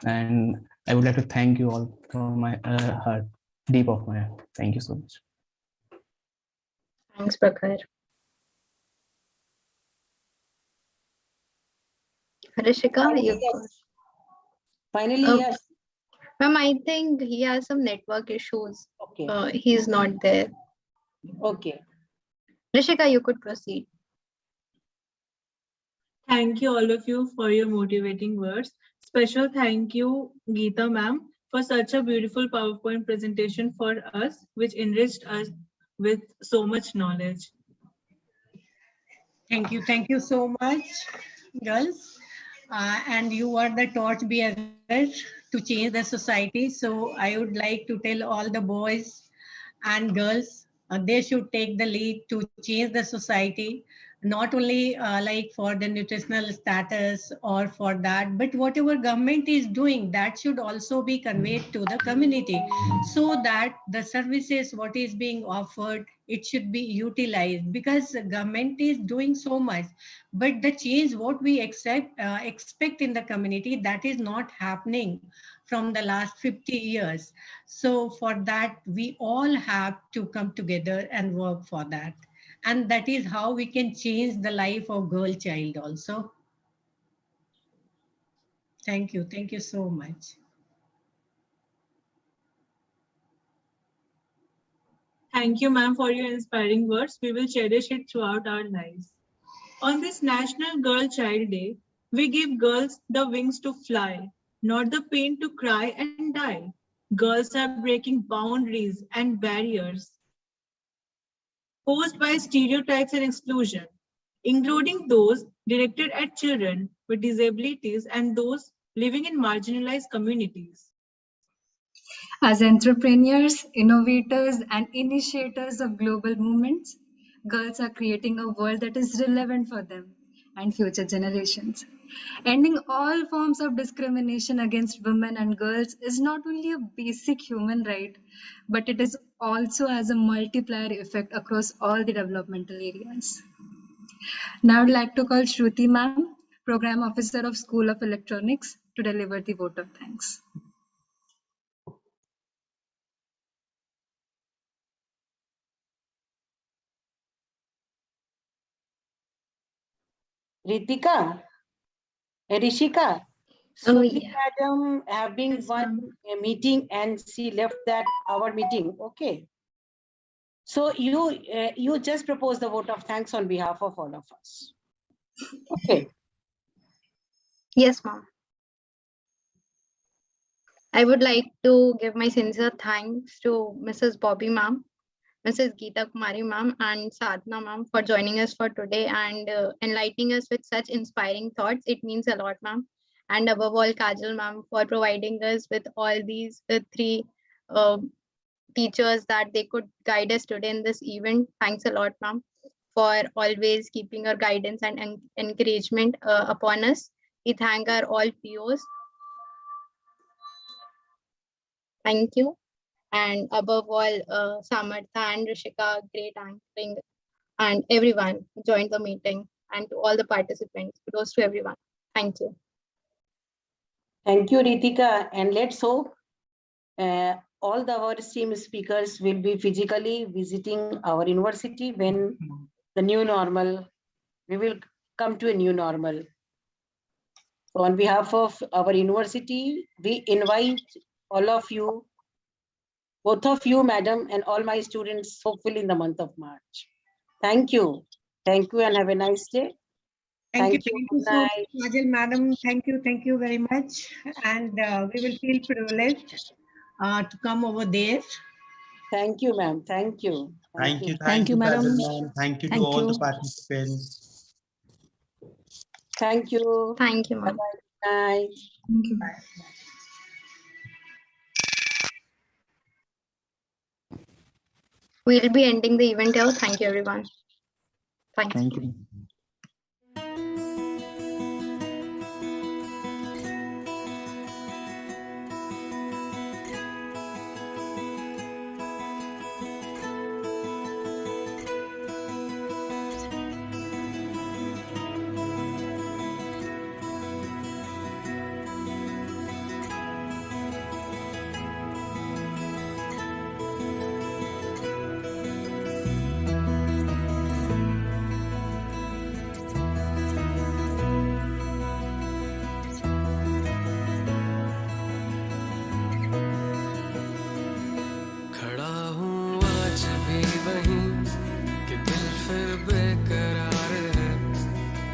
And I would like to thank you all from my heart, deep of my heart. Thank you so much. Thanks, Prakhar. Rishika, you Finally, yes. Ma'am, I think he has some network issues. Okay. He's not there. Okay. Rishika, you could proceed. Thank you all of you for your motivating words. Special thank you, Geeta ma'am, for such a beautiful PowerPoint presentation for us, which enriched us with so much knowledge. Thank you so much, girls. And you are the torchbearers to change the society. So I would like to tell all the boys and girls, they should take the lead to change the society, not only like for the nutritional status or for that, but whatever government is doing, that should also be conveyed to the community, so that the services what is being offered, it should be utilized, because the government is doing so much, but the change what we expect in the community, that is not happening from the last 50 years. So for that, we all have to come together and work for that. And that is how we can change the life of girl child also. Thank you. Thank you so much. Thank you, ma'am, for your inspiring words. We will cherish it throughout our lives. On this National Girl Child Day, we give girls the wings to fly, not the pain to cry and die. Girls are breaking boundaries and barriers posed by stereotypes and exclusion, including those directed at children with disabilities and those living in marginalized communities. As entrepreneurs, innovators, and initiators of global movements, girls are creating a world that is relevant for them and future generations. Ending all forms of discrimination against women and girls is not only a basic human right, but it is also has a multiplier effect across all the developmental areas. Now I'd like to call Shruti ma'am, Program Officer of School of Electronics, to deliver the vote of thanks. Ritika, Rishika. Oh, Shruti yeah. madam having Yes, one ma'am. meeting and she left that our meeting. Okay. So you just propose the vote of thanks on behalf of all of us. Okay. Yes, ma'am. I would like to give my sincere thanks to Mrs. Bobby ma'am, Mrs. Geeta Kumari ma'am, and Sadhna ma'am for joining us for today and enlightening us with such inspiring thoughts. It means a lot, ma'am. And above all, Kajal ma'am for providing us with all these three uh, teachers that they could guide us today in this event. Thanks a lot, ma'am, for always keeping your guidance and encouragement upon us. We thank our all POs. Thank you. And above all, Samartha and Rishika, great anchoring, and everyone who joined the meeting, and to all the participants. Kudos to everyone. Thank you. Thank you, Ritika. And let's hope all our esteemed speakers will be physically visiting our university when the new normal, we will come to a new normal. So on behalf of our university, we invite all of you, both of you, madam, and all my students, hopefully in the month of March. Thank you. Thank you and have a nice day. Thank you. Thank you. Thank you Good so night. much, Kajal madam. Thank you. Thank you very much. And we will feel privileged to come over there. Thank you, ma'am. Thank you. Thank you, Thank you, madam. Kajal ma'am. Thank you to Thank all the you. participants. Thank you. Thank you, ma'am. Bye-bye. Night. Thank you. We'll be ending the event here. Thank you, everyone. Thanks. Thank you. खड़ा हूँ आज भी वहीं कि दिल फिर बेकरार है।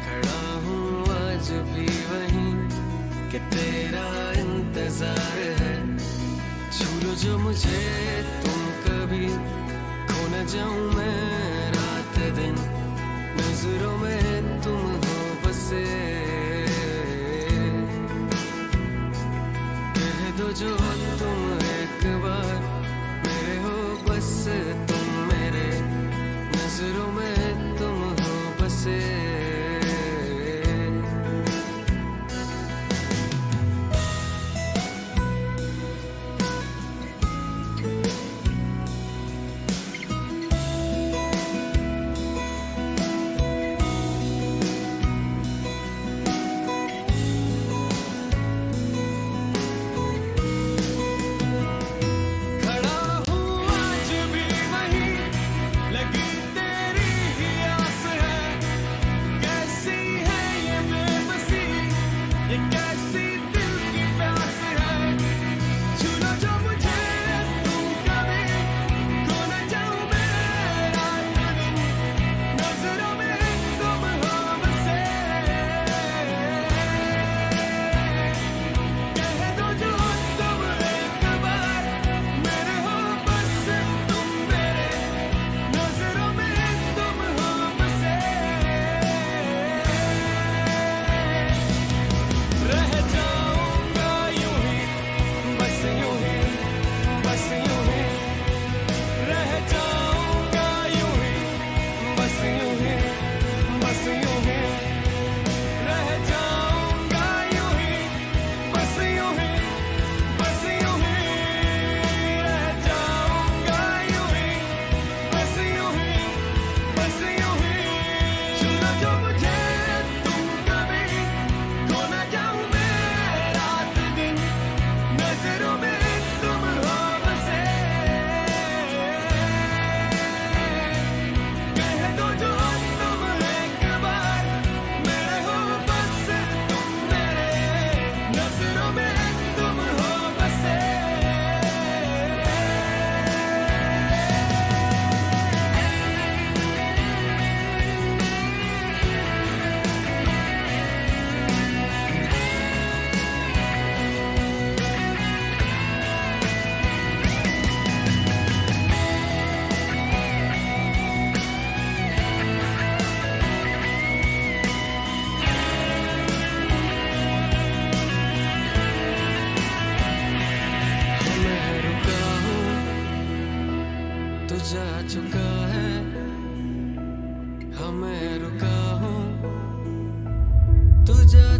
खड़ा हूँ आज भी वहीं कि तेरा इंतजार है। छू लो जो मुझे तुम कभी, खो न जाऊं मैं रात दिन, नजरों में तुम हो बसे। कह दो जो तुम एक बार मेरे हो, बस तुम मेरे, नजरों में तुम हो बसे।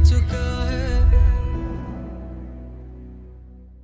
चुका